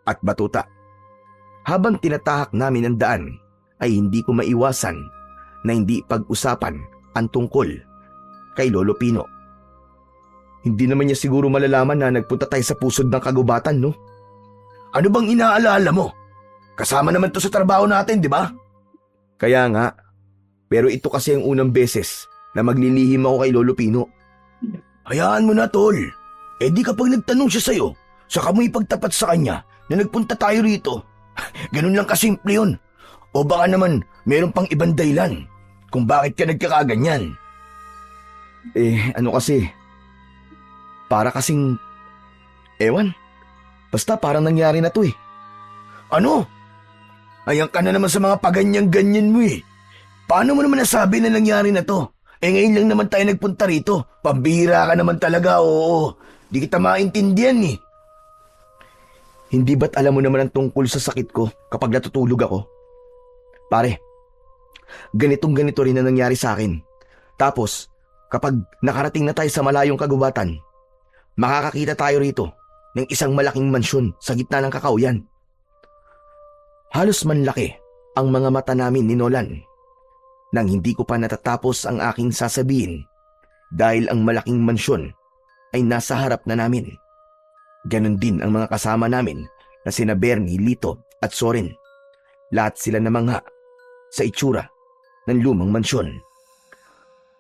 at batuta. Habang tinatahak namin ang daan ay hindi ko maiwasan na hindi pag-usapan ang tungkol kay Lolo Pino. Hindi naman niya siguro malalaman na nagpunta tayo sa pusod ng kagubatan, no? Ano bang inaalala mo? Kasama naman to sa trabaho natin, di ba? Kaya nga, pero ito kasi ang unang beses na maglilihim ako kay Lolo Pino. Hayaan mo na, tol. Di kapag nagtanong siya sa'yo, saka mo ipagtapat sa kanya na nagpunta tayo rito. Ganun lang kasimple yun. O baka naman meron pang ibang dahilan kung bakit ka nagkakaganyan. Ano kasi, para kasing, basta parang nangyari na to eh. Ano? Ayan ka na naman sa mga paganyan-ganyan mo eh. Paano mo naman nasabi na nangyari na to? Ngayon lang naman tayo nagpunta rito. Pambihira ka naman talaga, oo. Di kita maintindihan eh. Hindi ba't alam mo naman ang tungkol sa sakit ko kapag natutulog ako? Pare, ganito rin na nangyari sa akin. Tapos, Kapag nakarating na tayo sa malayong kagubatan, makakakita tayo rito ng isang malaking mansyon sa gitna ng kakauyan. Halos manlaki ang mga mata namin ni Nolan nang hindi ko pa natatapos ang aking sasabihin dahil ang malaking mansyon ay nasa harap na namin. Ganon din ang mga kasama namin na sina Bernie, Lito at Soren. Lahat sila namangha sa itsura ng lumang mansyon.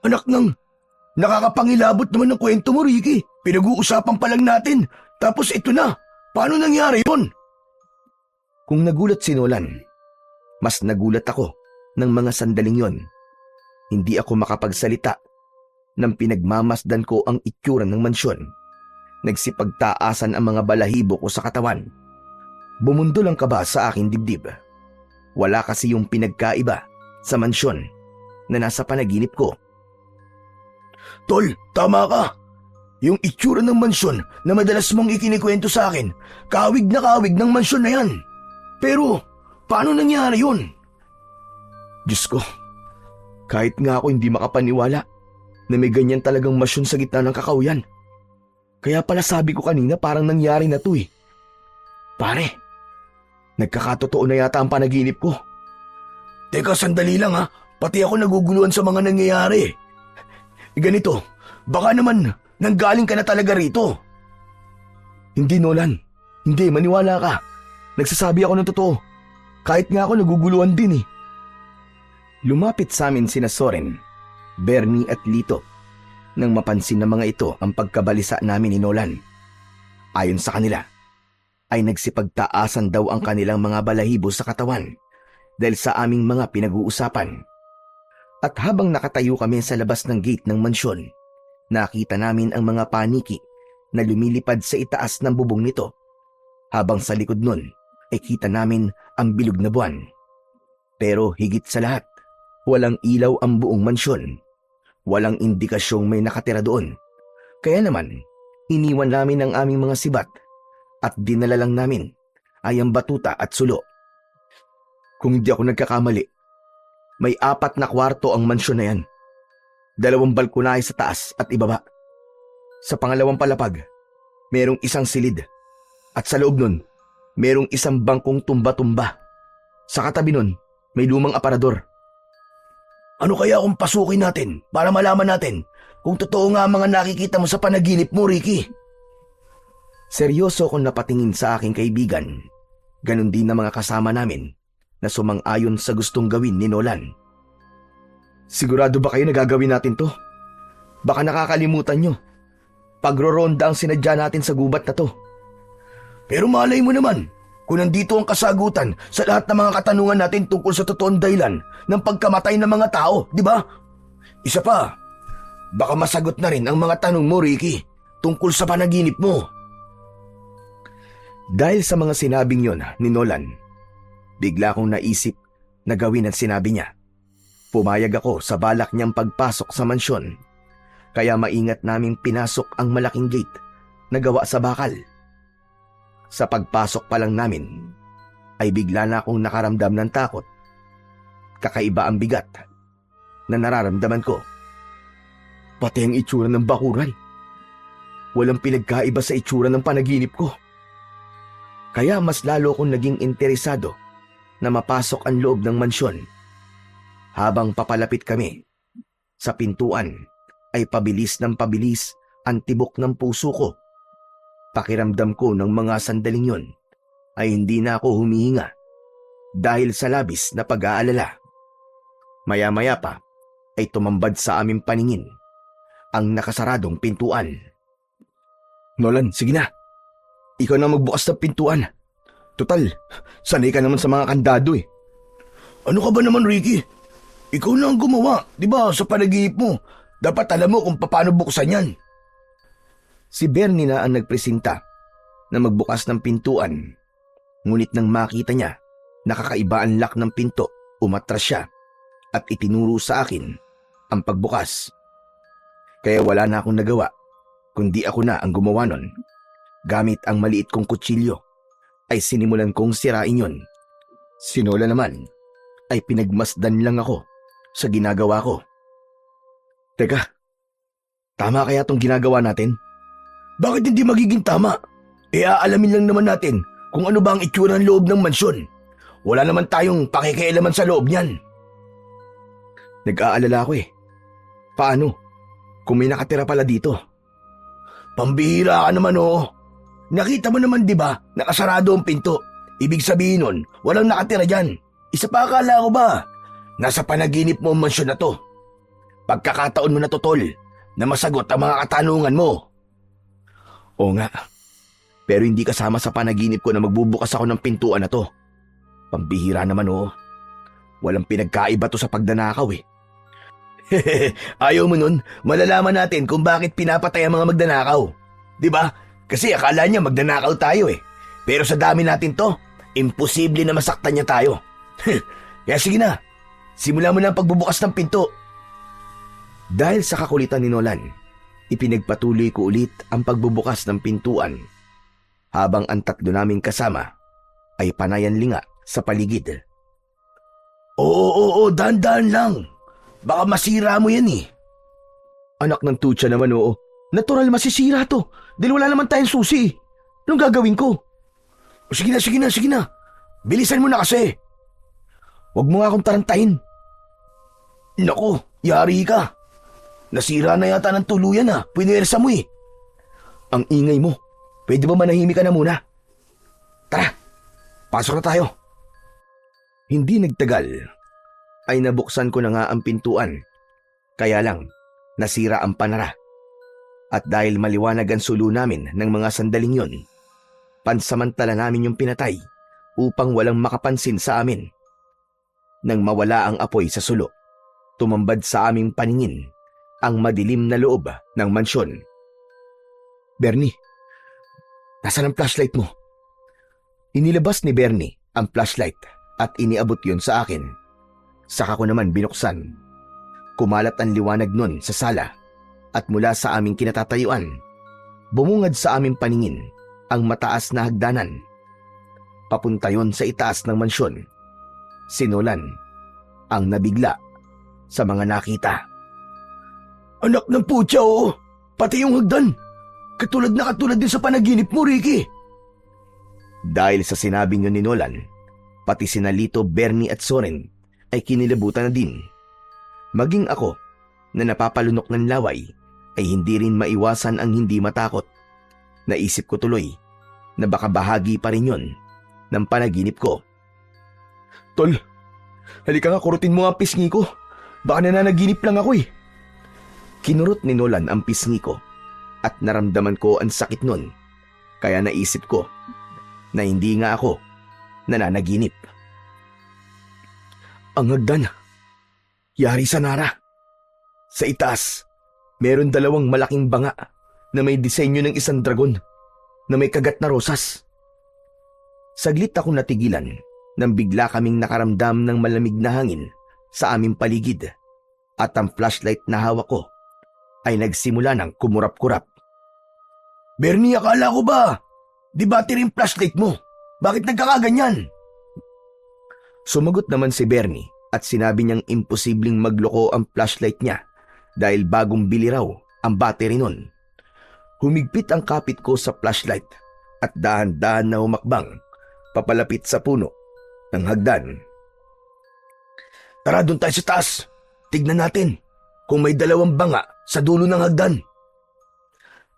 Anak ng, nakakapangilabot naman ng kwento mo, Ricky. Pinag-uusapan pa lang natin, tapos ito na. Paano nangyari yun? Kung nagulat si Nolan, mas nagulat ako ng mga sandaling yon. Hindi ako makapagsalita nang pinagmamasdan ko ang itsura ng mansyon. Nagsipagtaasan ang mga balahibo ko sa katawan. Bumundol ang kaba sa aking dibdib. Wala kasi yung pinagkaiba sa mansyon na nasa panaginip ko. Tol, tama ka. Yung itsura ng mansyon na madalas mong ikinikwento sa akin, kawig na kawig ng mansyon na yan. Pero, paano nangyari yun? Diyos ko, kahit nga ako hindi makapaniwala na may ganyan talagang mansyon sa gitna ng kakauyan. Kaya pala sabi ko kanina parang nangyari na to eh. Pare, nagkakatotoo na yata ang panaginip ko. Teka, sandali lang ha. Pati ako naguguluhan sa mga nangyayari. Ganito, baka naman nanggaling ka na talaga rito. Hindi, Nolan. Hindi, maniwala ka. Nagsasabi ako ng totoo. Kahit nga ako naguguluhan din eh. Lumapit sa amin sina Soren, Bernie at Lito nang mapansin ng mga ito ang pagkabalisa namin ni Nolan. Ayon sa kanila, ay nagsipagtaasan daw ang kanilang mga balahibo sa katawan dahil sa aming mga pinag-uusapan. At habang nakatayo kami sa labas ng gate ng mansyon, nakita namin ang mga paniki na lumilipad sa itaas ng bubong nito. Habang sa likod nun ay kita namin ang bilog na buwan. Pero higit sa lahat, walang ilaw ang buong mansyon. Walang indikasyong may nakatira doon. Kaya naman, iniwan namin ang aming mga sibat at dinala lang namin ay ang batuta at sulo. Kung hindi ako nagkakamali, may 4 na kwarto ang mansyon na yan. 2 balkonahe sa taas at ibaba. Sa pangalawang palapag, merong isang silid. At sa loob nun, merong isang bangkong tumba-tumba. Sa katabi nun, may lumang aparador. Ano kaya kung pasukin natin para malaman natin kung totoo nga ang mga nakikita mo sa panaginip mo, Ricky? Seryoso akong napatingin sa aking kaibigan. Ganon din na mga kasama namin na sumang-ayon sa gustong gawin ni Nolan. Sigurado ba kayo na gagawin natin to? Baka nakakalimutan nyo. Pagroronda ang sinadya natin sa gubat na to. Pero malay mo naman, kung nandito ang kasagutan sa lahat ng mga katanungan natin tungkol sa totoong dahilan ng pagkamatay ng mga tao, di ba? Isa pa, baka masagot na rin ang mga tanong mo, Ricky, tungkol sa panaginip mo. Dahil sa mga sinabing yon ni Nolan, bigla kong naisip na gawin ang sinabi niya. Pumayag ako sa balak niyang pagpasok sa mansyon, kaya maingat naming pinasok ang malaking gate na gawa sa bakal. Sa pagpasok pa lang namin, ay bigla na akong nakaramdam ng takot. Kakaiba ang bigat na nararamdaman ko. Pati ang itsura ng bakuran. Walang pinagkaiba sa itsura ng panaginip ko. Kaya mas lalo akong naging interesado na mapasok ang loob ng mansyon. Habang papalapit kami, sa pintuan ay pabilis ng pabilis ang tibok ng puso ko. Pakiramdam ko ng mga sandaling yon ay hindi na ako humihinga dahil sa labis na pag-aalala. Maya-maya pa ay tumambad sa aming paningin ang nakasaradong pintuan. Nolan, sige na. Ikaw na magbukas ng pintuan. Total, sanay ka naman sa mga kandado eh. Ano ka ba naman, Ricky? Ikaw na ang gumawa, di ba, sa panaginip mo. Dapat alam mo kung paano buksan yan. Si Bernie na ang nagpresenta na magbukas ng pintuan. Ngunit nang makita niya, nakakaiba ang lock ng pinto, umatras siya at itinuro sa akin ang pagbukas. Kaya wala na akong nagawa, kundi ako na ang gumawa nun. Gamit ang maliit kong kutsilyo, ay sinimulan kong sirain yon. Si Nola naman, ay pinagmasdan lang ako sa ginagawa ko. Teka, Tama kaya tong ginagawa natin? Bakit hindi magiging tama? Aalamin lang naman natin kung ano ba ang itsura ng loob ng mansyon. Wala naman tayong pakikialaman sa loob niyan. Nag-aalala ako eh. Paano? Kung may nakatira pala dito. Pambihira ka naman oo. Nakita mo naman di ba, nakasarado ang pinto. Ibig sabihin nun, walang nakatira dyan. Isa pa akala ko ba? Nasa panaginip mo ang mansyon na to. Pagkakataon mo na to, tol, na masagot ang mga katanungan mo. Oo nga. Pero hindi kasama sa panaginip ko na magbubukas ako ng pintuan na to. Pambihira naman oo. Walang pinagkaiba to sa pagdanakaw eh. Ayaw mo nun, malalaman natin kung bakit pinapatay ang mga magdanakaw. Di ba? Kasi akala niya magdanakaw tayo eh. Pero sa dami natin to, imposible na masaktan niya tayo. Kaya sige na, simulan mo na ang pagbubukas ng pinto. Dahil sa kakulitan ni Nolan, ipinagpatuloy ko ulit ang pagbubukas ng pintuan habang ang tatlo naming kasama ay panayanlinga sa paligid. Oo, dahan-dahan lang. Baka masira mo yan eh. Anak ng tutsa naman oo. Natural masisira to dahil wala naman tayong susi. Anong gagawin ko? Sige na. Bilisan mo na kasi. Huwag mo nga akong tarantahin. Naku, yari ka. Nasira na yata ng tuluyan ah. Pinersa mo eh. Ang ingay mo. Pwede ba manahimik ka na muna? Tara, pasok na tayo. Hindi nagtagal ay nabuksan ko na nga ang pintuan. Kaya lang, nasira ang panara. At dahil maliwanag ang sulo namin ng mga sandaling yon, pansamantala namin yung pinatay upang walang makapansin sa amin. Nang mawala ang apoy sa sulo, tumambad sa aming paningin ang madilim na loob ng mansyon. Bernie, nasaan ang flashlight mo? Inilabas ni Bernie ang flashlight at iniabot yon sa akin. Saka ko naman binuksan. Kumalat ang liwanag nun sa sala at mula sa aming kinatatayuan, bumungad sa aming paningin ang mataas na hagdanan. Papunta yon sa itaas ng mansyon. Si Nolan ang nabigla sa mga nakita. Anak ng putya oo. Pati yung hagdan. Katulad din sa panaginip mo, Ricky. Dahil sa sinabing yun ni Nolan, pati sina Lito, Bernie at Soren ay kinilabutan na din. Maging ako na napapalunok ng laway ay hindi rin maiwasan ang hindi matakot. Naisip ko tuloy na baka bahagi pa rin yun ng panaginip ko. Tol, halika nga kurutin mo ang pisngi ko. Baka nananaginip lang ako eh. Kinurot ni Nolan ang pisngi ko at naramdaman ko ang sakit nun. Kaya naisip ko na hindi nga ako nananaginip. Ang hagdan, yari sa Nara. Sa itaas, meron dalawang malaking banga na may disenyo ng isang dragon na may kagat na rosas. Saglit akong natigilan nang bigla kaming nakaramdam ng malamig na hangin sa aming paligid at ang flashlight na hawak ko ay nagsimula ng kumurap-kurap. Bernie, akala ko ba? Di battery yung flashlight mo? Bakit nagkakaganyan? Sumagot naman si Bernie at sinabi niyang imposibleng magloko ang flashlight niya dahil bagong bili raw ang battery nun. Humigpit ang kapit ko sa flashlight at dahan-dahan na humakbang papalapit sa puno ng hagdan. Tara, doon tayo sa taas. Tignan natin kung may dalawang banga sa dulo ng hagdan.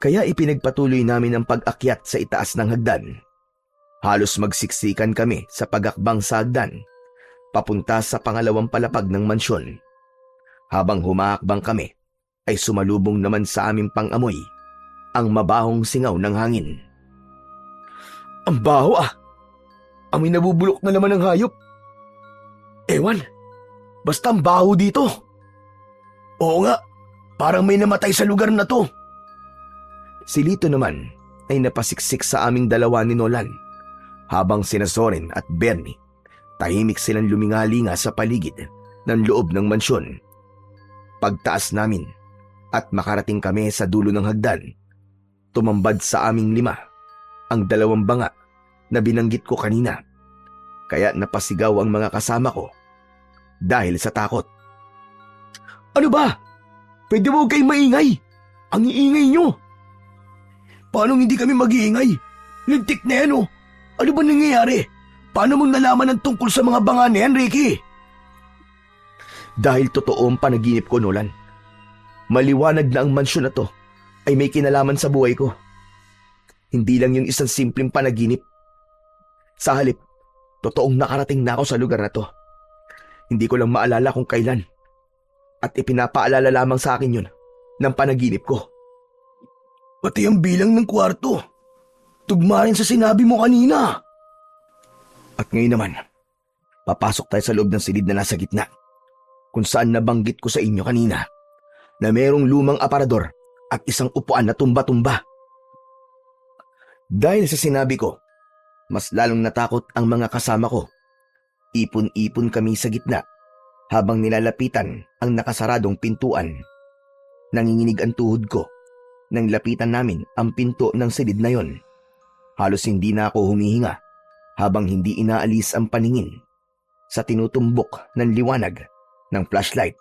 Kaya ipinagpatuloy namin ang pag-akyat sa itaas ng hagdan. Halos magsiksikan kami sa pag-akbang sa hagdan, papunta sa pangalawang palapag ng mansyon. Habang humaakbang kami, ay sumalubong naman sa aming pang-amoy ang mabahong singaw ng hangin. Ang baho ah! Amoy nabubulok na naman ng hayop. Ewan, basta ang baho dito. Oo nga, parang may namatay sa lugar na to. Si Lito naman ay napasiksik sa aming dalawa ni Nolan, habang sina Soren at Bernie tahimik silang lumingalinga sa paligid ng loob ng mansyon. Pagtaas namin at makarating kami sa dulo ng hagdan, tumambad sa aming lima ang dalawang banga na binanggit ko kanina, kaya napasigaw ang mga kasama ko dahil sa takot. Ano ba? Pwede mo kayong maingay? Ang iingay nyo! Paano hindi kami mag-iingay? Lintik na yan oh! Ano ba nangyayari? Paano mong nalaman ang tungkol sa mga banga na yan, Ricky? Dahil totoo ang panaginip ko, Nolan. Maliwanag na ang mansyon na to ay may kinalaman sa buhay ko. Hindi lang yung isang simpleng panaginip. Sa halip, totoong nakarating na ako sa lugar na to. Hindi ko lang maalala kung kailan. At ipinapaalala lamang sa akin yun ng panaginip ko. Pati ang bilang ng kwarto. Tugma rin sa sinabi mo kanina. At ngayon naman, papasok tayo sa loob ng silid na nasa gitna, kung saan nabanggit ko sa inyo kanina na mayroong lumang aparador at isang upuan na tumba-tumba. Dahil sa sinabi ko, mas lalong natakot ang mga kasama ko. Ipon-ipon kami sa gitna habang nilalapitan ang nakasaradong pintuan. Nanginginig ang tuhod ko nang lapitan namin ang pinto ng silid na yon. Halos hindi na ako humihinga habang hindi inaalis ang paningin sa tinutumbok ng liwanag ng flashlight.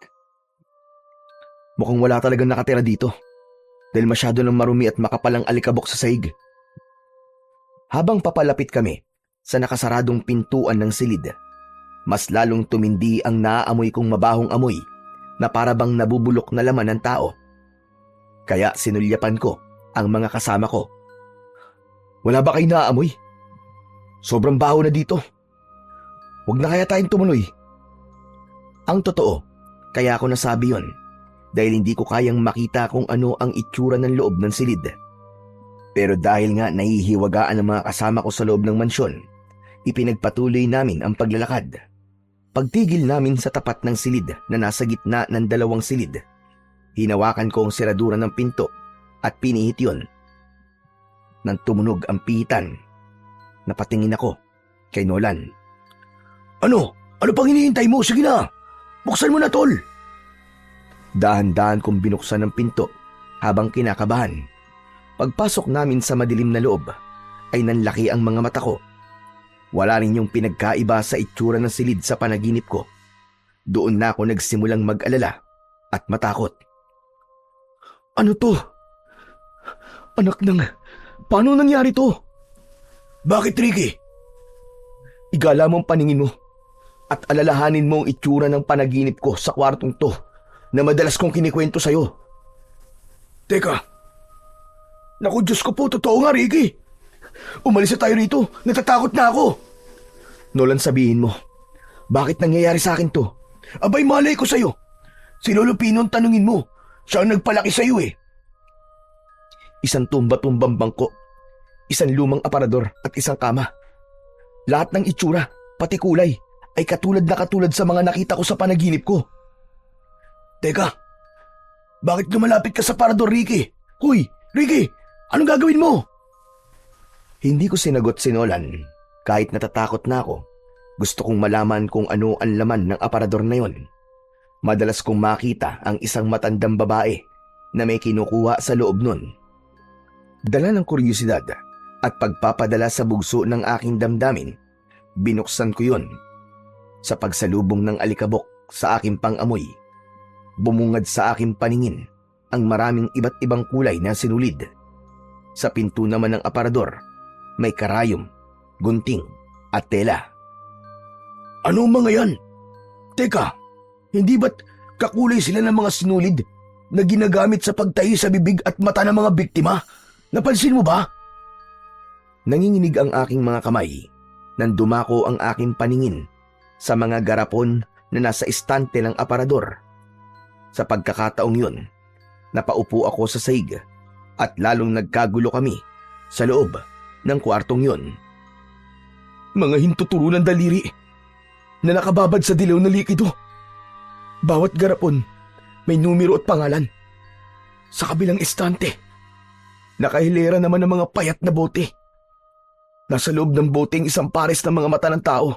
Mukhang wala talagang nakatira dito dahil masyado ng marumi at makapalang alikabok sa sahig. Habang papalapit kami sa nakasaradong pintuan ng silid, mas lalong tumindi ang naaamoy kong mabahong amoy na parabang nabubulok na laman ng tao. Kaya sinulyapan ko ang mga kasama ko. Wala ba kayo naaamoy? Sobrang baho na dito. Huwag na kaya tayong tumuloy. Ang totoo, kaya ako nasabi yon dahil hindi ko kayang makita kung ano ang itsura ng loob ng silid. Pero dahil nga nahihiwagaan ang mga kasama ko sa loob ng mansyon, ipinagpatuloy namin ang paglalakad. Pagtigil namin sa tapat ng silid na nasa gitna ng dalawang silid, hinawakan ko ang seradura ng pinto at pinihit yon. Nang tumunog ang pihitan, napatingin ako kay Nolan. Ano? Ano pang hinihintay mo? Sige na! Buksan mo na, tol! Dahan-dahan kong binuksan ang pinto habang kinakabahan. Pagpasok namin sa madilim na loob, ay nanlaki ang mga mata ko. Wala rin yung pinagkaiba sa itsura ng silid sa panaginip ko. Doon na ako nagsimulang mag-alala at matakot. Ano to? Anak ng... Paano nangyari to? Bakit, Ricky? Igala mo ang paningin mo at alalahanin mo ang itsura ng panaginip ko sa kwartong to na madalas kong kinikwento sa'yo. Teka. Naku, Diyos ko po, totoo nga, Ricky. Umalis na tayo rito. Natatakot na ako. Nolan, sabihin mo, bakit nangyayari sa akin to? Abay, malay ko sa'yo. Si Lolo Pino ang tanungin mo. Siya ang nagpalaki sa'yo eh. Isang tumba-tumbang bangko, isang lumang aparador at isang kama. Lahat ng itsura, pati kulay, ay katulad sa mga nakita ko sa panaginip ko. Teka, bakit lumalapit ka sa aparador, Ricky? Huy, Ricky, anong gagawin mo? Hindi ko sinagot si Nolan. Kahit natatakot na ako, gusto kong malaman kung ano ang laman ng aparador na yon. Madalas kong makita ang isang matandang babae na may kinukuha sa loob nun. Dala ng kuryosidad at pagpapadala sa bugso ng aking damdamin, binuksan ko yon. Sa pagsalubong ng alikabok sa aking pangamoy, bumungad sa aking paningin ang maraming iba't ibang kulay na sinulid. Sa pinto naman ng aparador, may karayom, gunting at tela. Ano mga yan? Teka, hindi ba't kakulay sila ng mga sinulid na ginagamit sa pagtahi sa bibig at mata ng mga biktima? Napansin mo ba? Nanginginig ang aking mga kamay nang dumako ang aking paningin sa mga garapon na nasa istante ng aparador. Sa pagkakataong yun, napaupo ako sa sahig at lalong nagkagulo kami sa loob ng kwartong yun. Mga hintuturo ng daliri na nakababad sa dilaw na likido. Bawat garapon may numero at pangalan. Sa kabilang istante, nakahilera naman ng mga payat na bote. Nasa loob ng bote ang isang pares ng mga mata ng tao,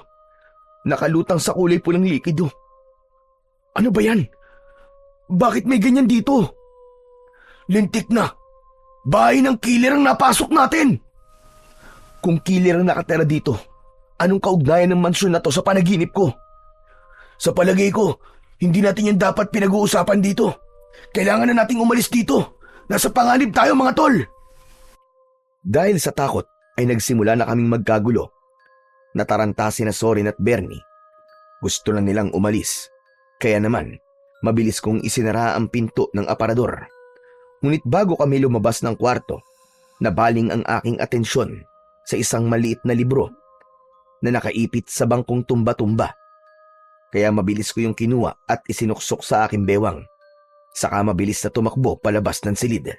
nakalutang sa kulay pulang likido. Ano ba yan? Bakit may ganyan dito? Lintik na! Bahay ng killer ang napasok natin! Kung killer ang nakatira dito, anong kaugnayan ng mansyon na to sa panaginip ko? Sa palagay ko, hindi natin yan dapat pinag-uusapan dito. Kailangan na nating umalis dito. Nasa panganib tayo mga tol! Dahil sa takot ay nagsimula na kaming magkagulo. Nataranta sina Soren at Bernie. Gusto na nilang umalis. Kaya naman, mabilis kong isinara ang pinto ng aparador. Ngunit bago kami lumabas ng kwarto, nabaling ang aking atensyon sa isang maliit na libro na nakaipit sa bangkong tumba-tumba. Kaya mabilis ko yung kinuha at isinuksok sa aking bewang. Saka mabilis na tumakbo palabas ng silid.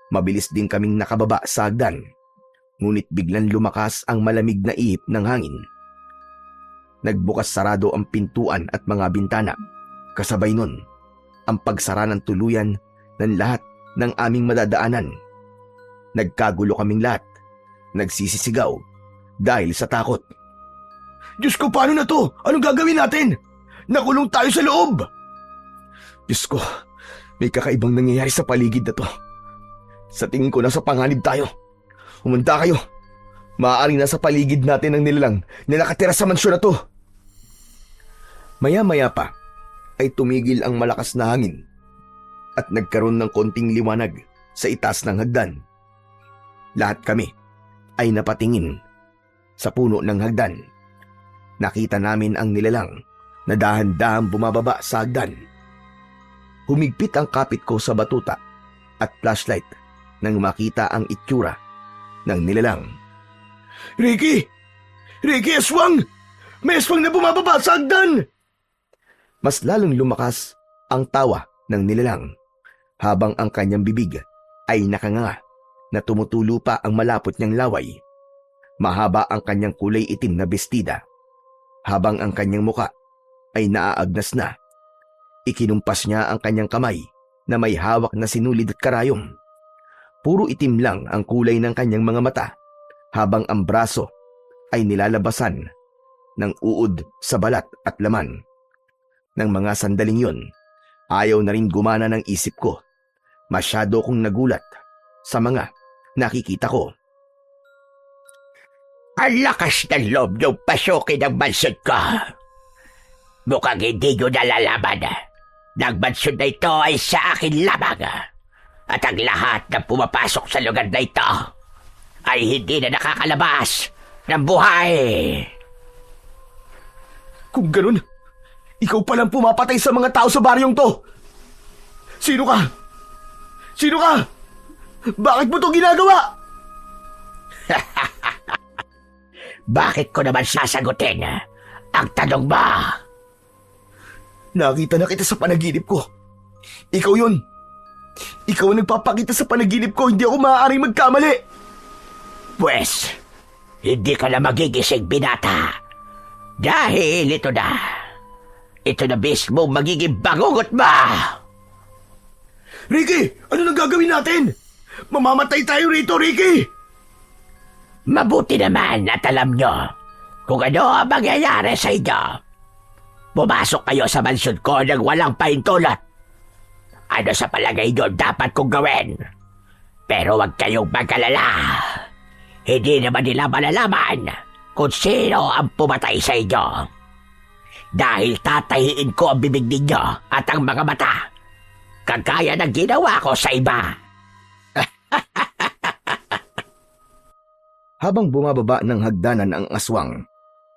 Mabilis din kaming nakababa sa hagdan. Ngunit biglang lumakas ang malamig na ihip ng hangin. Nagbukas sarado ang pintuan at mga bintana. Kasabay nun, ang pagsara ng tuluyan ng lahat ng aming madadaanan. Nagkagulo kaming lahat. Nagsisisigaw dahil sa takot. Diyos ko, paano na to? Anong gagawin natin? Nakulong tayo sa loob! Diyos ko, may kakaibang nangyayari sa paligid na to. Sa tingin ko nasa panganib tayo. Humanda kayo. Maaaring nasa paligid natin ang nilalang na nakatira sa mansyon na to. Maya-maya pa ay tumigil ang malakas na hangin at nagkaroon ng konting liwanag sa itaas ng hagdan. Lahat kami ay napatingin sa puno ng hagdan. Nakita namin ang nilalang na dahan-dahang bumababa sa hagdan. Humigpit ang kapit ko sa batuta at flashlight nang makita ang itsura ng nilalang. Ricky! Ricky, aswang! May aswang na bumababa sa hagdan! Mas lalong lumakas ang tawa ng nilalang habang ang kanyang bibig ay nakanganga na tumutulo pa ang malapot niyang laway. Mahaba ang kanyang kulay itim na bestida habang ang kanyang muka ay naaagnas na. Ikinumpas niya ang kanyang kamay na may hawak na sinulid at karayom. Puro itim lang ang kulay ng kanyang mga mata habang ang braso ay nilalabasan ng uod sa balat at laman. Nang mga sandaling yun, ayaw na rin gumana ng isip ko. Masyado kong nagulat sa mga nakikita ko. Ang lakas ng loob ng pasukin ng mansyon ko. Mukhang hindi nyo nalalaman. Ang mansyon na ito ay sa akin lamang. At ang lahat na pumapasok sa lugar na ito ay hindi na nakakalabas ng buhay. Kung ganun, ikaw palang pumapatay sa mga tao sa baryong to. Sino ka? Sino ka? Bakit mo to ginagawa? Bakit ko naman sasagutin ang tanong mo? Nakita na kita sa panaginip ko. Ikaw yun. Ikaw ang nagpapakita sa panaginip ko, hindi ako maaaring magkamali. Pwes, hindi ka na magigising, binata. Dahil ito na mismo magiging bangungot mo. Ricky, ano nang gagawin natin? Mamamatay tayo rito, Ricky! Mabuti naman at alam nyo kung ano ang mangyayari sa inyo. Pumasok kayo sa mansyon ko nang walang pahintulot. Ano sa palagay nyo dapat kong gawin? Pero huwag kayong mag-alala. Hindi naman nila malalaman kung sino ang pumatay sa inyo. Dahil tatahiin ko ang bibig ninyo at ang mga mata. Kagaya ng ginawa ko sa iba. Habang bumababa ng hagdanan ang aswang,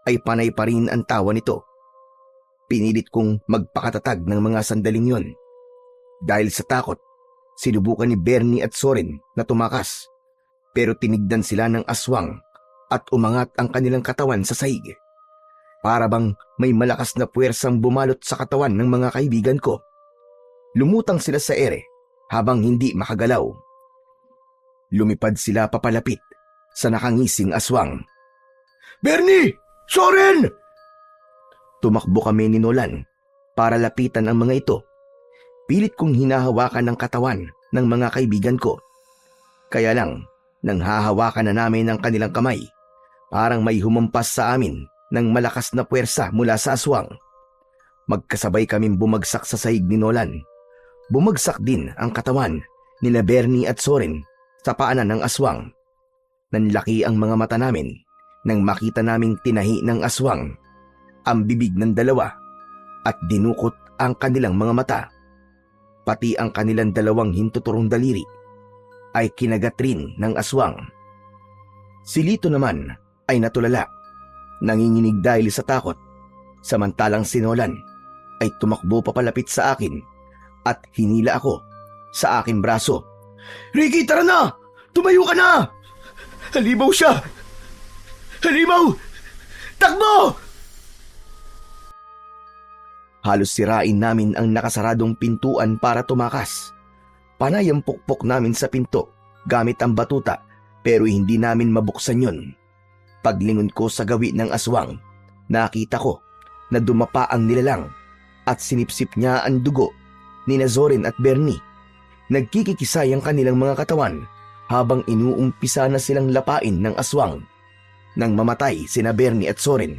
ay panay pa rin ang tawa nito. Pinilit kong magpakatatag ng mga sandaling yon. Dahil sa takot, sinubukan ni Bernie at Soren na tumakas. Pero tinigdan sila ng aswang at umangat ang kanilang katawan sa sahig. Para bang may malakas na puwersang bumalot sa katawan ng mga kaibigan ko. Lumutang sila sa ere habang hindi makagalaw. Lumipad sila papalapit sa nakangising aswang. Bernie! Soren! Tumakbo kami ni Nolan para lapitan ang mga ito. Pilit kong hinahawakan ang katawan ng mga kaibigan ko. Kaya lang, nang hahawakan na namin ang kanilang kamay, parang may humampas sa amin ng malakas na puwersa mula sa aswang. Magkasabay kaming bumagsak sa sahig ni Nolan. Bumagsak din ang katawan nila Bernie at Soren sa paanan ng aswang. Nanlaki ang mga mata namin nang makita naming tinahi ng aswang ang bibig ng dalawa at dinukot ang kanilang mga mata. Pati ang kanilang dalawang hintuturong daliri ay kinagat rin ng aswang. Si Lito naman ay natulala, nanginginig dahil sa takot, samantalang si Nolan ay tumakbo papalapit sa akin at hinila ako sa aking braso. Ricky, tara na! Tumayo ka na! Halimaw siya! Halimaw! Takbo! Halos sirain namin ang nakasaradong pintuan para tumakas. Panay ang pukpok namin sa pinto gamit ang batuta pero hindi namin mabuksan yun. Paglingon ko sa gawi ng aswang, nakita ko na dumapa ang nilalang at sinipsip niya ang dugo ni Zorin at Bernie. Nagkikikisay ang kanilang mga katawan habang inuumpisa na silang lapain ng aswang. Nang mamatay sina Bernie at Zorin,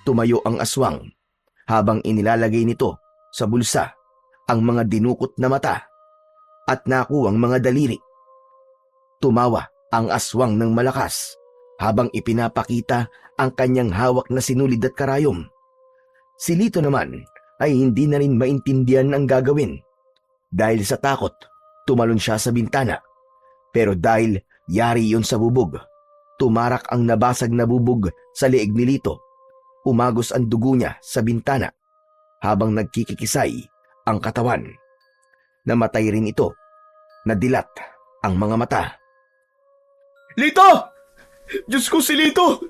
tumayo ang aswang habang inilalagay nito sa bulsa ang mga dinukot na mata at nakuwang mga daliri. Tumawa ang aswang ng malakas habang ipinapakita ang kanyang hawak na sinulid at karayom. Si Lito naman ay hindi na rin maintindihan ang gagawin. Dahil sa takot, tumalon siya sa bintana. Pero dahil yari yun sa bubog, tumarak ang nabasag na bubog sa leeg ni Lito. Umagos ang dugo niya sa bintana habang nagkikikisay ang katawan. Namatay rin ito. Nadilat ang mga mata. Lito! Diyos ko, si Lito!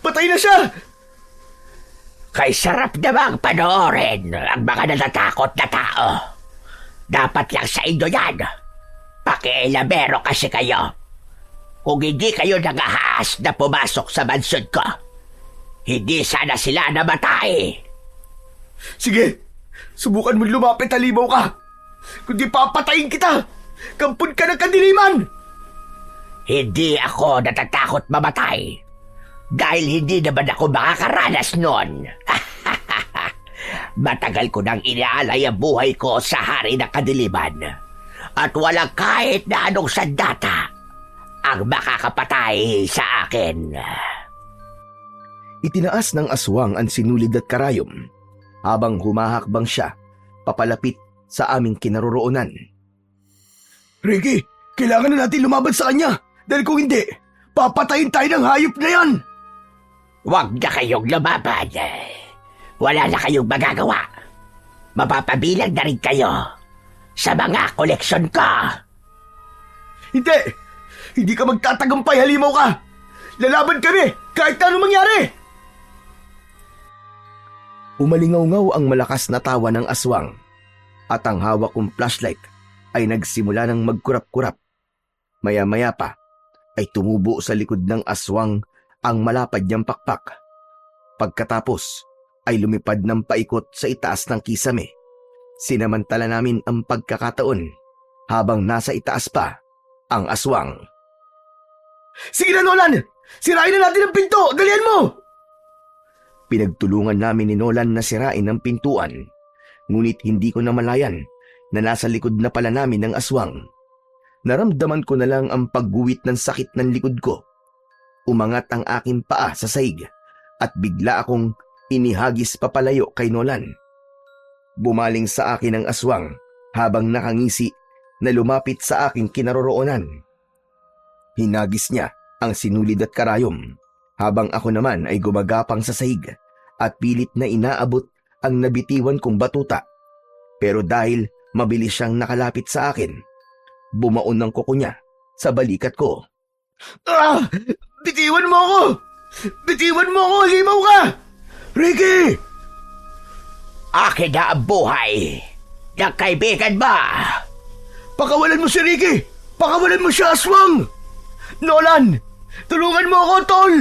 Patay na siya! Kay sarap namang panoorin ang mga natatakot na tao. Dapat lang sa inyo yan. Pakialamero kasi kayo. Kung hindi kayo nangahaas na pumasok sa mansyon ko, hindi sana sila namatay. Sige, subukan mo lumapit, halimaw ka. Kundi papatayin kita. Kampun ka ng kadiliman. Hindi ako natatakot mamatay. Dahil hindi naman ako makakaranas nun. Matagal ko nang inaalay ang buhay ko sa hari ng kadiliman. At walang kahit na anong sandata ang makakapatay sa akin. Itinaas ng aswang ang sinulid at karayom habang humahakbang siya papalapit sa aming kinaroroonan. Ricky, kailangan na natin lumaban sa kanya. Dahil kung hindi, papatayin tayo ng hayop na yan. Huwag na kayong lumaban. Wala na kayong magagawa. Mapapabilang na rin kayo sa mga koleksyon ko. Hindi! Hindi ka magtatagumpay, halimaw ka! Lalaban kami kahit na anong mangyari! Umalingaw-ngaw ang malakas na tawa ng aswang at ang hawak kong flashlight ay nagsimula ng magkurap-kurap. Maya-maya pa ay tumubo sa likod ng aswang ang malapad niyang pakpak. Pagkatapos ay lumipad ng paikot sa itaas ng kisame. Sinamantala namin ang pagkakataon habang nasa itaas pa ang aswang. Sige na, Nolan! Sirain na natin ang pinto! Dalian mo! Pinagtulungan namin ni Nolan na sirain ang pintuan. Ngunit hindi ko namalayan na nasa likod na pala namin ng aswang. Naramdaman ko na lang ang pagguwit ng sakit ng likod ko. Umangat ang aking paa sa saig at bigla akong inihagis papalayo kay Nolan. Bumaling sa akin ang aswang habang nakangisi na lumapit sa aking kinaroroonan. Hinagis niya ang sinulid at karayom habang ako naman ay gumagapang sa saig at pilit na inaabot ang nabitiwan kong batuta. Pero dahil mabilis siyang nakalapit sa akin, bumaon ng kuko niya sa balikat ko. Ah! Bitiwan mo ako! Bitiwan mo ako! Halimaw ka! Ricky! Akin na ang buhay ng kaibigan ba? Pakawalan mo si Ricky! Pakawalan mo siya, aswang! Nolan! Tulungan mo ako, tol!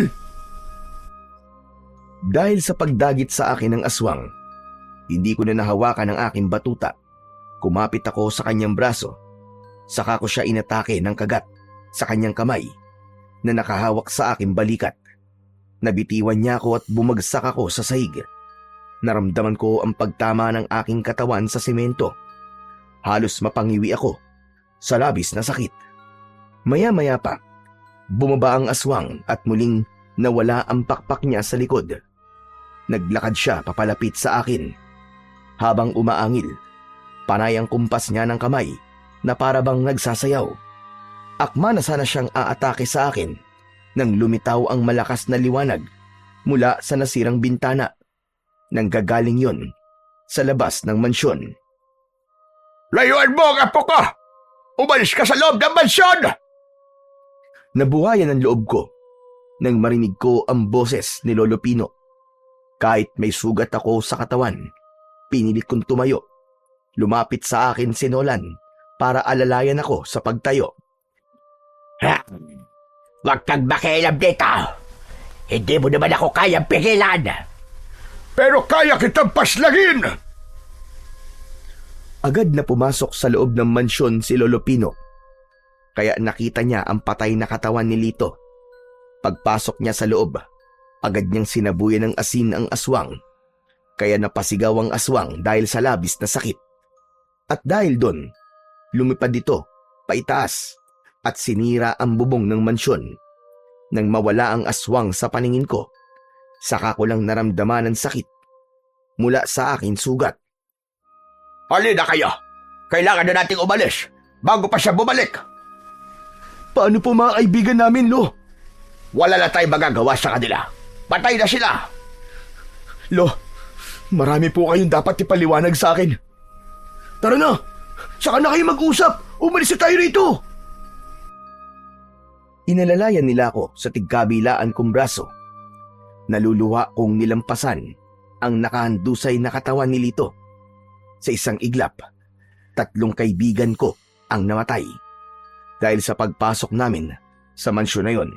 Dahil sa pagdagit sa akin ng aswang, hindi ko na nahawakan ang aking batuta. Kumapit ako sa kanyang braso. Saka ko siya inatake ng kagat sa kanyang kamay na nakahawak sa aking balikat. Nabitiwan niya ako at bumagsak ako sa sahig. Naramdaman ko ang pagtama ng aking katawan sa semento. Halos mapangiwi ako sa labis na sakit. Maya-maya pa, bumaba ang aswang at muling nawala ang pakpak niya sa likod. Naglakad siya papalapit sa akin. Habang umaangil, panay ang kumpas niya ng kamay na para bang nagsasayaw. Akma na sana siyang aatake sa akin nang lumitaw ang malakas na liwanag mula sa nasirang bintana. Nanggagaling yon sa labas ng mansyon. Layuan mo ang apo ko! Umalis ka sa loob ng mansyon! Nabuhayan ang loob ko nang marinig ko ang boses ni Lolo Pino. Kahit may sugat ako sa katawan, pinilit kong tumayo. Lumapit sa akin si Nolan para alalayan ako sa pagtayo. Ha? Huwag kang makialam dito. Hindi mo naman ako kayang pigilan. Pero kaya kitang paslagin! Agad na pumasok sa loob ng mansyon si Lolo Pino. Kaya nakita niya ang patay na katawan ni Lito. Pagpasok niya sa loob, agad niyang sinabuyan ng asin ang aswang. Kaya napasigaw ang aswang dahil sa labis na sakit. At dahil doon, lumipad ito, paitaas, at sinira ang bubong ng mansyon. Nang mawala ang aswang sa paningin ko, saka ko lang naramdaman ang sakit mula sa akin sugat. Halina kayo! Kailangan na nating umalis bago pa siya bumalik! Paano po mga kaibigan namin, Lo? Wala na tayong magagawa sa kanila. Patay na sila! Lo, marami po kayong dapat ipaliwanag sa akin. Tara na! Saka na kayo mag-usap! Umalis na tayo rito! Inalalayan nila ako sa tigkabilaan kong braso. Naluluha kong nilampasan ang nakahandusay na katawan ni Lito. Sa isang iglap, 3 kaibigan ko ang namatay. Dahil sa pagpasok namin sa mansyon na yon,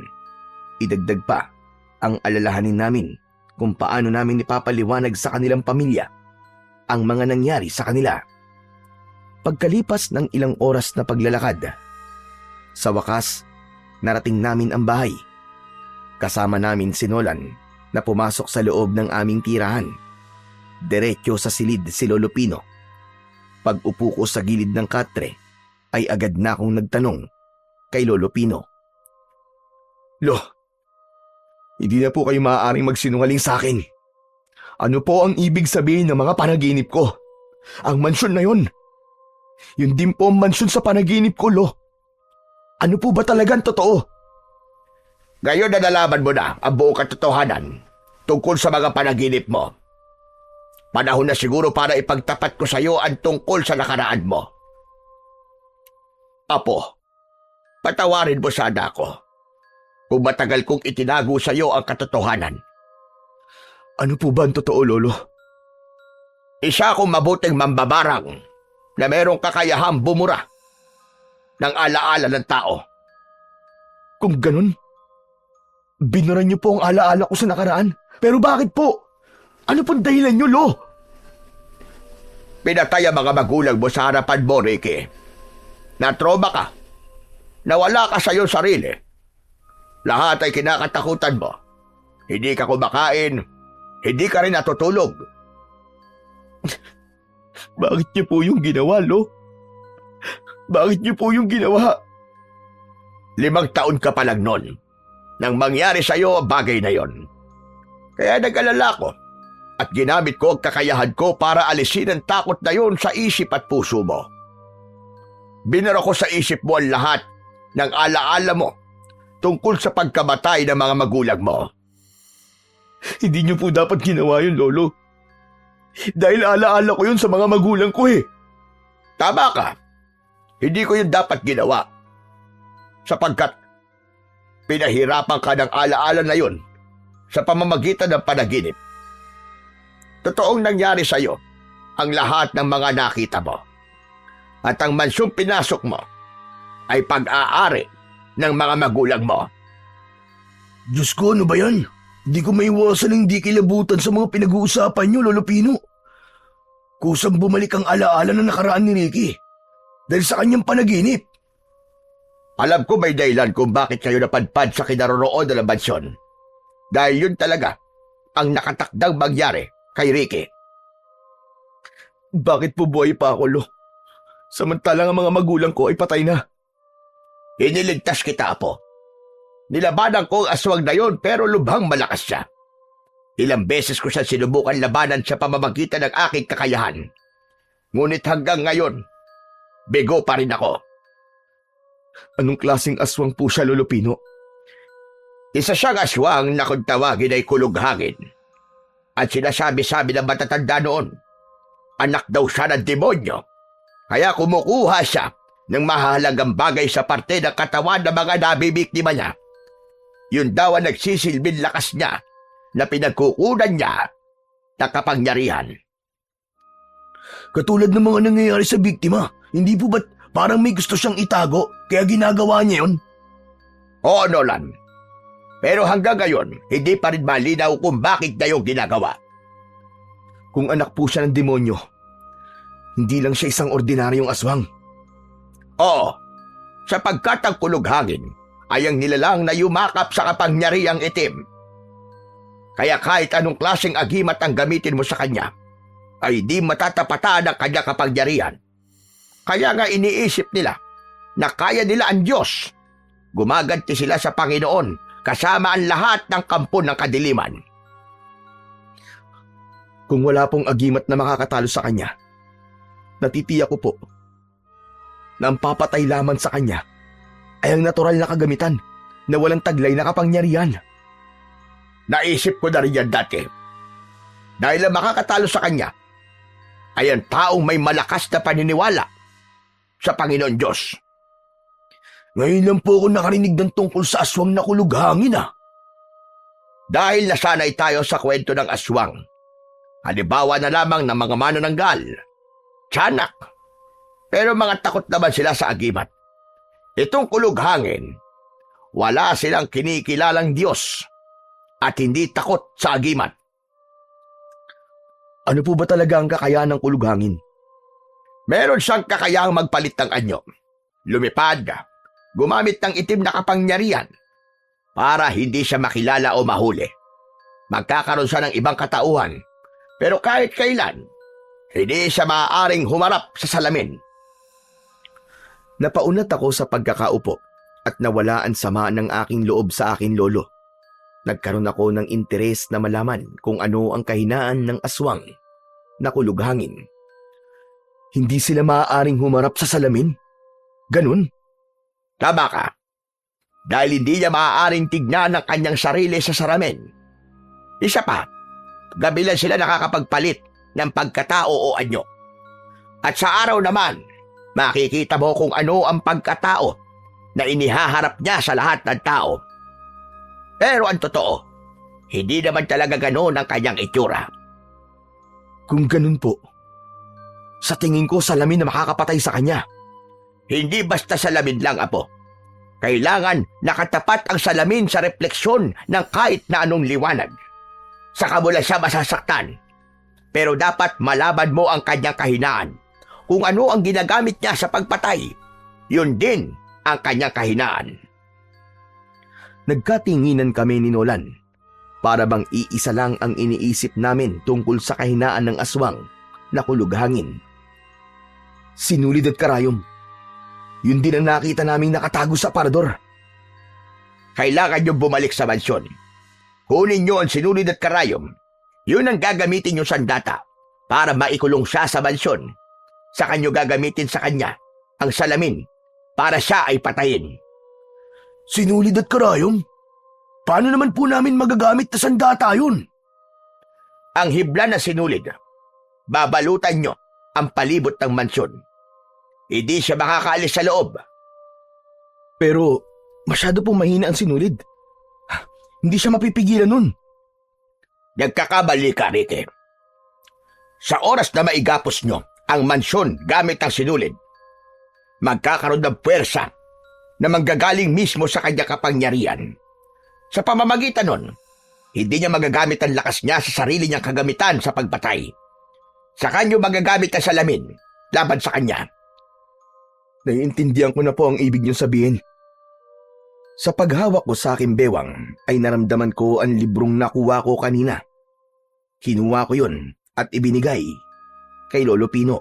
idagdag pa ang alalahanin namin kung paano namin ipapaliwanag sa kanilang pamilya ang mga nangyari sa kanila. Pagkalipas ng ilang oras na paglalakad, sa wakas, narating namin ang bahay. Kasama namin si Nolan na pumasok sa loob ng aming tirahan. Diretso sa silid si Lolo Pino. Pag-upo ko sa gilid ng katre, ay agad na akong nagtanong kay Lolo Pino. Lo, hindi na po kayo maaaring magsinungaling sa akin. Ano po ang ibig sabihin ng mga panaginip ko? Ang mansyon na yon. Yun din po ang mansyon sa panaginip ko, Lo. Ano po ba talagang totoo? Ngayon na nalaman mo na ang buong katotohanan tungkol sa mga panaginip mo. Panahon na siguro para ipagtapat ko sa iyo ang tungkol sa nakaraan mo. Apo, patawarin mo sana ako kung matagal kong itinago sa iyo ang katotohanan. Ano po ba ang totoo, Lolo? Isa akong mabuting mambabarang na merong kakayahang bumura ng alaala ng tao. Kung ganun, binuran niyo po ang alaala ko sa nakaraan. Pero bakit po? Ano pong dahilan niyo, Lo? Pinatay ang mga magulang mo sa harapan mo, Ricky. Na-trauma ka. Nawala ka sa iyong sarili. Lahat ay kinakatakutan mo. Hindi ka kumakain. Hindi ka rin natutulog. Bakit niyo po yung ginawa, Lo? Bakit niyo po yung ginawa? 5 taon ka pa lang noon nang mangyari sa iyo ang bagay na yon. Kaya nag-alala ko at ginamit ko ang kakayahan ko para alisin ang takot na yon sa isip at puso mo. Binara ko sa isip mo ang lahat ng alaala mo tungkol sa pagkamatay ng mga magulang mo. Hindi niyo po dapat ginawa yun, Lolo. Dahil alaala ko yun sa mga magulang ko eh. Tama ka. Hindi ko yun dapat ginawa. Sapagkat pinahirapan ka ng alaala na yun sa pamamagitan ng panaginip. Totoong nangyari sa iyo ang lahat ng mga nakita mo. At ang mansyong pinasok mo ay pag-aari ng mga magulang mo. Diyos ko, ano ba yan? Hindi ko maiwasan ang hindi kilabutan sa mga pinag-uusapan niyo, Lolo Pino. Kusang bumalik ang alaala na nakaraan ni Ricky dahil sa kanyang panaginip. Alam ko may dahilan kung bakit kayo napadpad sa kinaroroonan ng mansyon. Dahil yun talaga ang nakatakdang mangyari kay Ricky. Bakit po buhay pa ako, Lo? Samantalang ang mga magulang ko ay patay na. Iniligtas kita, Apo. Nilabanan ko ang aswang na yon pero lubhang malakas siya. Ilang beses ko siya sinubukan labanan sa pamamagitan ng aking kakayahan. Ngunit hanggang ngayon, bigo pa rin ako. Anong klaseng aswang po siya, Lolo Pino? Isa siyang aswang na kung tawagin ay kulughangin. At sinasabi-sabi ng matatanda noon, anak daw siya ng demonyo. Kaya kumukuha siya ng mahalagang bagay sa parte ng katawan ng mga nabibiktima niya. Yun daw ang nagsisilbing lakas niya na pinagkukunan niya ng kapangyarihan. Katulad ng mga nangyayari sa biktima, hindi po ba't parang may gusto siyang itago kaya ginagawa niya yun? Oo, Nolan. Pero hanggang ngayon, hindi pa rin malinaw kung bakit niya yung ginagawa. Kung anak po siya ng demonyo, hindi lang siya isang ordinaryong aswang. Oo, sapagkat ang kulughangin ay ang nilalang na yumakap sa kapangyarihang itim. Kaya kahit anong klaseng agimat ang gamitin mo sa kanya, ay di matatapatan ang kanya kapangyarihan. Kaya nga iniisip nila na kaya nila ang Diyos. Gumaganti sila sa Panginoon kasama ang lahat ng kampo ng kadiliman. Kung wala pong agimat na makakatalo sa kanya, natitiyak ko po na ang papatay lamang sa kanya ay ang natural na kagamitan na walang taglay na kapangyarihan. Naisip ko na rin yan dati. Dahil ang makakatalo sa kanya ay ang taong may malakas na paniniwala sa Panginoon Diyos. Ngayon lang po ako nakarinig ng tungkol sa aswang na kulughangin Dahil nasanay tayo sa kwento ng aswang, halimbawa na lamang ng mga manananggal, tiyanak, pero mga takot naman sila sa agimat. Itong kulughangin, wala silang kinikilalang Diyos at hindi takot sa agimat. Ano po ba talaga ang kakayahan ng kulughangin? Meron siyang kakayahang magpalit ng anyo, lumipad, gumamit ng itim na kapangyarihan para hindi siya makilala o mahuli. Magkakaroon siya ng ibang katauhan, pero kahit kailan, hindi siya maaaring humarap sa salamin. Napaunat ako sa pagkakaupo at nawala ang sama ng aking loob sa aking lolo. Nagkaroon ako ng interes na malaman kung ano ang kahinaan ng aswang na kulughangin. Hindi sila maaaring humarap sa salamin? Ganun? Tama ka. Dahil hindi niya maaaring tignan ang kanyang sarili sa salamin. Isa pa, gabi lang sila nakakapagpalit ng pagkatao o anyo. At sa araw naman, makikita mo kung ano ang pagkatao na inihaharap niya sa lahat ng tao. Pero ang totoo, hindi naman talaga ganoon ang kanyang itsura. Kung ganun po, sa tingin ko salamin na makakapatay sa kanya. Hindi basta salamin lang, Apo. Kailangan nakatapat ang salamin sa refleksyon ng kahit na anong liwanag. Saka mo lang siya masasaktan. Pero dapat malaban mo ang kanyang kahinaan. Kung ano ang ginagamit niya sa pagpatay, yun din ang kanyang kahinaan. Nagkatinginan kami ni Nolan. Para bang iisa lang ang iniisip namin tungkol sa kahinaan ng aswang na kulughangin. Sinulid at karayom. Yun din ang nakita naming nakatago sa parador. Kailangan nyo bumalik sa mansyon. Kunin nyo ang sinulid at karayom. Yun ang gagamitin nyo sandata para maikulong siya sa mansyon. Saka nyo gagamitin sa kanya ang salamin para siya ay patayin. Sinulid at karayom? Paano naman po namin magagamit na sandata yun? Ang hibla na sinulid, babalutan nyo ang palibot ng mansyon. Hindi siya makakaalis sa loob. Pero masyado pong mahina ang sinulid. Hindi siya mapipigilan nun. Nagkakamali ka, Ricky. Sa oras na maigapos nyo ang mansyon gamit ang sinulid, magkakaroon ng puwersa na manggagaling mismo sa kanya kapangyarihan. Sa pamamagitan nun, hindi niya magagamit ang lakas niya sa sarili niyang kagamitan sa pagpatay. Sa kanyo magagamit ang salamin laban sa kanya. Naiintindihan ko na po ang ibig niyong sabihin. Sa paghawak ko sa aking bewang ay naramdaman ko ang librong nakuha ko kanina. Kinuha ko yun at ibinigay kay Lolo Pino.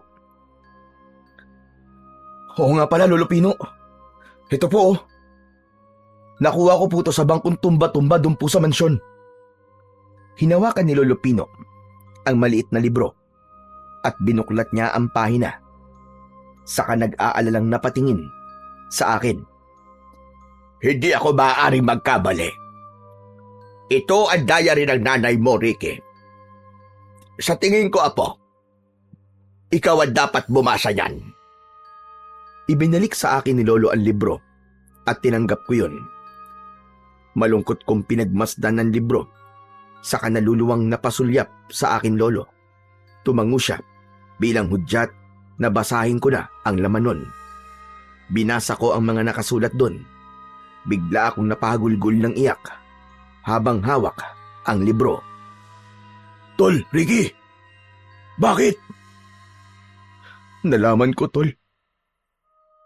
Oo nga pala, Lolo Pino. Ito po oh. Nakuha ko po ito sa bangkong tumba-tumba doon po sa mansyon. Hinawakan ni Lolo Pino ang maliit na libro at binuklat niya ang pahina. Saka nag-aalalang napatingin sa akin. Hindi ako maaaring magkamali. Ito ang diary ng nanay mo, Ricky. Sa tingin ko, Apo, ikaw ang dapat bumasa niyan. Ibinalik sa akin ni Lolo ang libro at tinanggap ko yun. Malungkot kong pinagmasdan ng libro sa kanaluluwang napasulyap sa akin lolo. Tumango siya bilang hudyat na basahin ko na ang laman nun. Binasa ko ang mga nakasulat doon. Bigla akong napagulgol ng iyak habang hawak ang libro. Tol, Ricky! Bakit? Nalaman ko, Tol,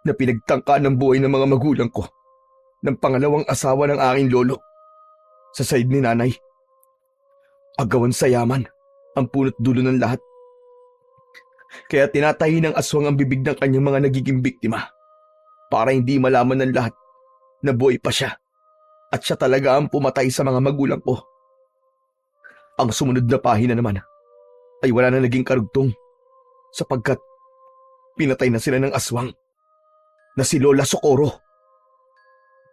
na pinagtangka ng buhay ng mga magulang ko ng pangalawang asawa ng aking lolo sa side ni nanay. Agawan sa yaman ang punot dulo ng lahat. Kaya tinatahi ng aswang ang bibig ng kanyang mga nagiging biktima para hindi malaman ng lahat na buhay pa siya at siya talaga ang pumatay sa mga magulang ko. Ang sumunod na pahina naman ay wala na naging karugtong sapagkat pinatay na sila ng aswang na si Lola Socorro.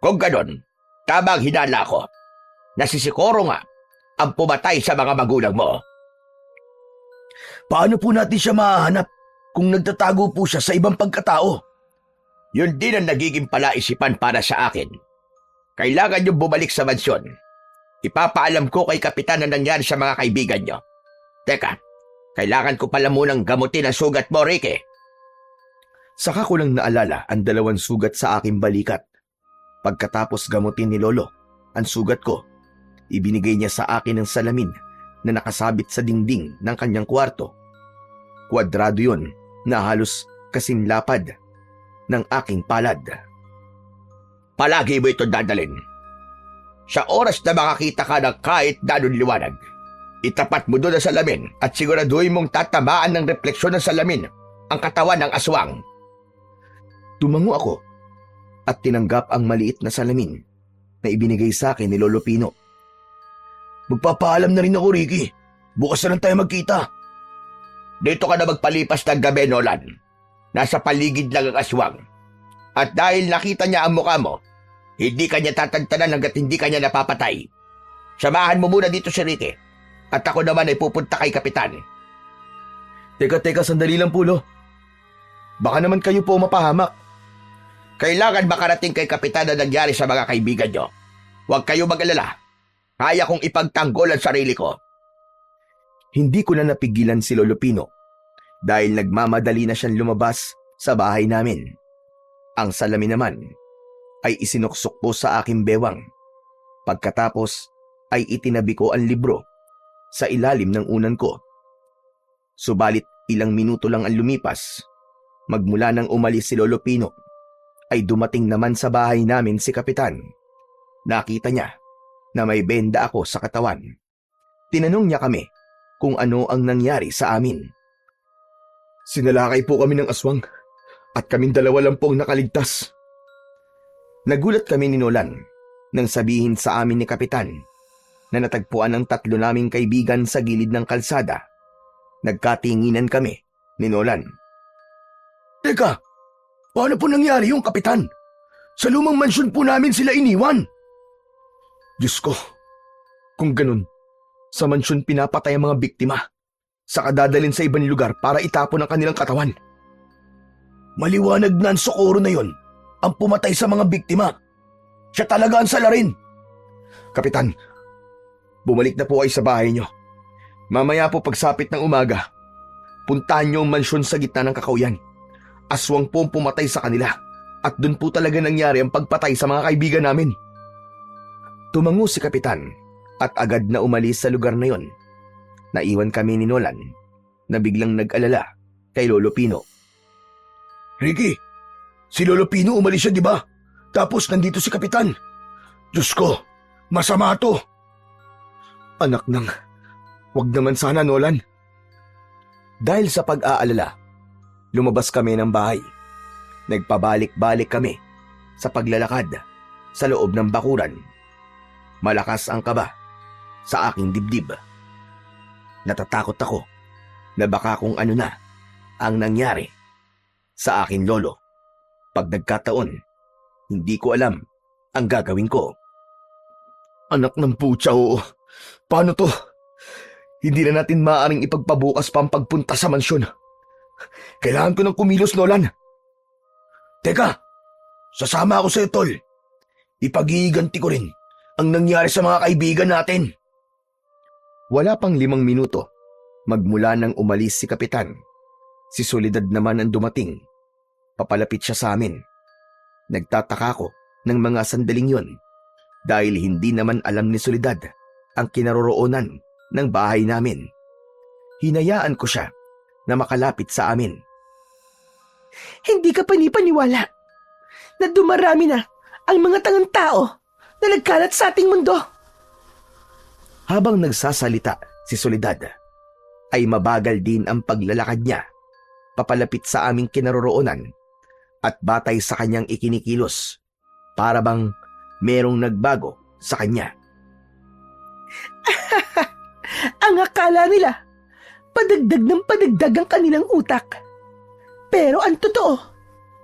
Kung ganon, tama ang hinala ko na si Socorro nga ang pumatay sa mga magulang mo. Paano po natin siya mahahanap kung nagtatago po siya sa ibang pagkatao? Yun din ang nagiging palaisipan para sa akin. Kailangan niyong bumalik sa mansyon. Ipapaalam ko kay Kapitan na nangyari sa mga kaibigan niyo. Teka, kailangan ko pala munang gamutin ang sugat mo, Ricky. Saka ko lang naalala ang 2 sugat sa aking balikat. Pagkatapos gamutin ni Lolo ang sugat ko, ibinigay niya sa akin ang salamin na nakasabit sa dingding ng kanyang kwarto. Kwadrado yun na halos kasing lapad ng aking palad. Palagi mo ito dadalin. Sa oras na makakita ka ng kahit danong liwanag, itapat mo doon ang salamin at siguraduhin mong tatamaan ng refleksyon ng salamin ang katawan ng aswang. Tumango ako at tinanggap ang maliit na salamin na ibinigay sa akin ni Lolo Pino. Magpapaalam na rin ako, Ricky. Bukas na lang tayo magkita. Dito ka na magpalipas ng gabi, Nolan. Nasa paligid lang ang aswang. At dahil nakita niya ang mukha mo, hindi kanya tatantanan hanggat hindi kanya napapatay. Samahan mo muna dito si Ricky. At ako naman ay pupunta kay Kapitan. Teka, sandali lang po, Lo. Baka naman kayo po mapahamak. Kailangan makarating kay Kapitan na nangyari sa mga kaibigan niyo. Huwag kayo mag-alala. Kaya kong ipagtanggol ang sarili ko. Hindi ko na napigilan si Lolo Pino dahil nagmamadali na siyang lumabas sa bahay namin. Ang salamin naman ay isinuksok ko sa aking bewang. Pagkatapos ay itinabi ko ang libro sa ilalim ng unan ko. Subalit ilang minuto lang ang lumipas. Magmula nang umalis si Lolo Pino, ay dumating naman sa bahay namin si Kapitan. Nakita niya na may benda ako sa katawan. Tinanong niya kami kung ano ang nangyari sa amin. Sinalakay po kami ng aswang at kaming 2 lang pong nakaligtas. Nagulat kami ni Nolan nang sabihin sa amin ni Kapitan na natagpuan ang 3 naming kaibigan sa gilid ng kalsada. Nagkatinginan kami ni Nolan. Teka, paano po nangyari yung, Kapitan? Sa lumang mansyon po namin sila iniwan. Diyos ko, kung ganun, sa mansyon pinapatay ang mga biktima, saka dadalhin sa ibang lugar para itapon ang kanilang katawan. Maliwanag na ang Socorro na yon ang pumatay sa mga biktima. Siya talaga ang salarin. Kapitan, bumalik na po kayo sa bahay niyo. Mamaya po pagsapit ng umaga, puntahan niyo ang mansyon sa gitna ng kakauyan. Aswang po ang pumatay sa kanila at doon po talaga nangyari ang pagpatay sa mga kaibigan namin. Tumango si Kapitan at agad na umalis sa lugar na yon. Naiwan kami ni Nolan na biglang nag-alala kay Lolo Pino. Ricky, si Lolo Pino umalis siya, di ba? Tapos nandito si Kapitan. Diyos ko, masama to. Anak nang, wag naman sana, Nolan. Dahil sa pag-aalala, lumabas kami ng bahay. Nagpabalik-balik kami sa paglalakad sa loob ng bakuran. Malakas ang kaba sa aking dibdib. Natatakot ako na baka kung ano na ang nangyari sa aking lolo. Pag nagkataon, hindi ko alam ang gagawin ko. Anak ng putya, oo. Paano to? Hindi na natin maaaring ipagpabukas pa ang pagpunta sa mansyon. Kailangan ko ng kumilos, Nolan. Teka, sasama ako sa'yo, Tol. Ipag-iiganti ko rin ang nangyari sa mga kaibigan natin. Wala pang 5 minuto, magmula nang umalis si Kapitan. Si Soledad naman ang dumating. Papalapit siya sa amin. Nagtataka ko ng mga sandaling yon dahil hindi naman alam ni Soledad ang kinaroroonan ng bahay namin. Hinayaan ko siya na makalapit sa amin. Hindi ka panipaniwala na dumarami na ang mga tangang tao na nagkalat sa ating mundo. Habang nagsasalita si Soledad, ay mabagal din ang paglalakad niya papalapit sa aming kinaroroonan at batay sa kanyang ikinikilos, para bang merong nagbago sa kanya. Ang akala nila, padagdag ng padagdag ang kanilang utak. Pero ang totoo,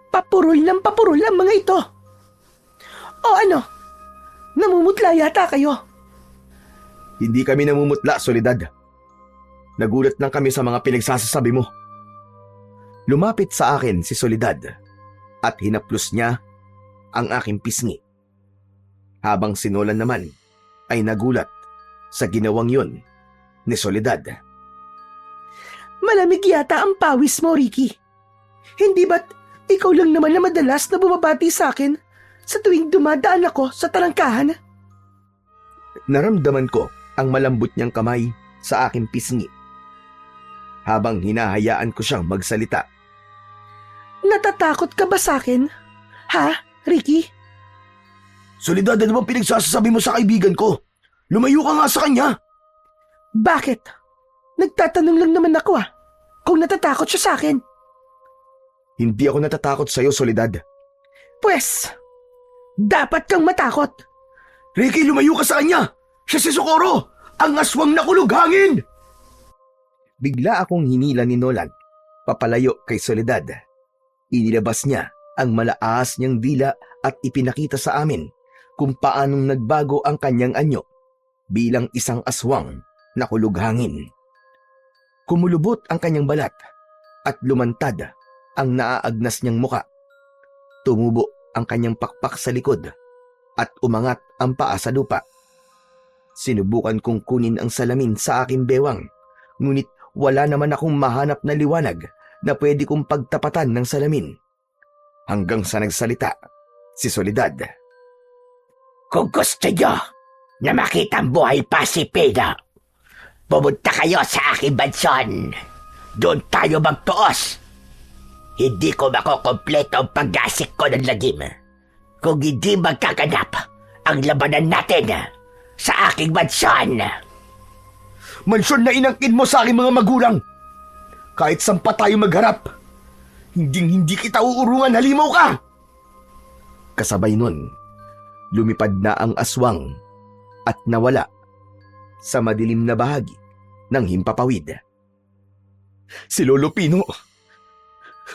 papurol ng papurol ang mga ito. O ano, namumutla yata kayo. Hindi kami namumutla, Soledad. Nagulat lang kami sa mga pinagsasasabi mo. Lumapit sa akin si Soledad at hinaplos niya ang aking pisngi. Habang si Nolan naman ay nagulat sa ginawang yon ni Soledad. Malamig yata ang pawis mo, Ricky. Hindi ba't ikaw lang naman na madalas na bumabati sa akin sa tuwing dumadaan ako sa tarangkahan? Naramdaman ko ang malambot niyang kamay sa aking pisngi. Habang hinahayaan ko siyang magsalita. Natatakot ka ba sa akin? Ha, Ricky? Soledad, ano bang pinagsasabi mo sa kaibigan ko? Lumayo ka nga sa kanya. Bakit? Nagtatanong lang naman ako kung natatakot siya sa akin. Hindi ako natatakot sa iyo, Soledad. Pwes, dapat kang matakot. Ricky, lumayo ka sa kanya. Siya si Socorro, ang aswang na kulughangin. Bigla akong hinila ni Nolan papalayo kay Soledad. Inilabas niya ang malaas niyang dila at ipinakita sa amin kung paanong nagbago ang kanyang anyo bilang isang aswang na kulughangin. Kumulubot ang kanyang balat at lumantad ang naaagnas niyang muka. Tumubo ang kanyang pakpak sa likod at umangat ang paa sa lupa. Sinubukan kong kunin ang salamin sa aking bewang, ngunit wala naman akong mahanap na liwanag na pwede kong pagtapatan ng salamin. Hanggang sa nagsalita si Soledad. Kung gusto nyo na makita ang buhay pa si Pina, pumunta kayo sa aking mansyon. Doon tayo magtuos. Hindi ko makukumpleto ang pag-asik ko ng lagim kung hindi magkaganap ang labanan natin sa aking mansyon. Mansyon na inangkin mo sa aking mga magulang. Kahit saan pa tayo magharap, hindi kita uurungan, halimaw ka! Kasabay nun, lumipad na ang aswang at nawala sa madilim na bahagi ng himpapawid. Si Lolo Pino,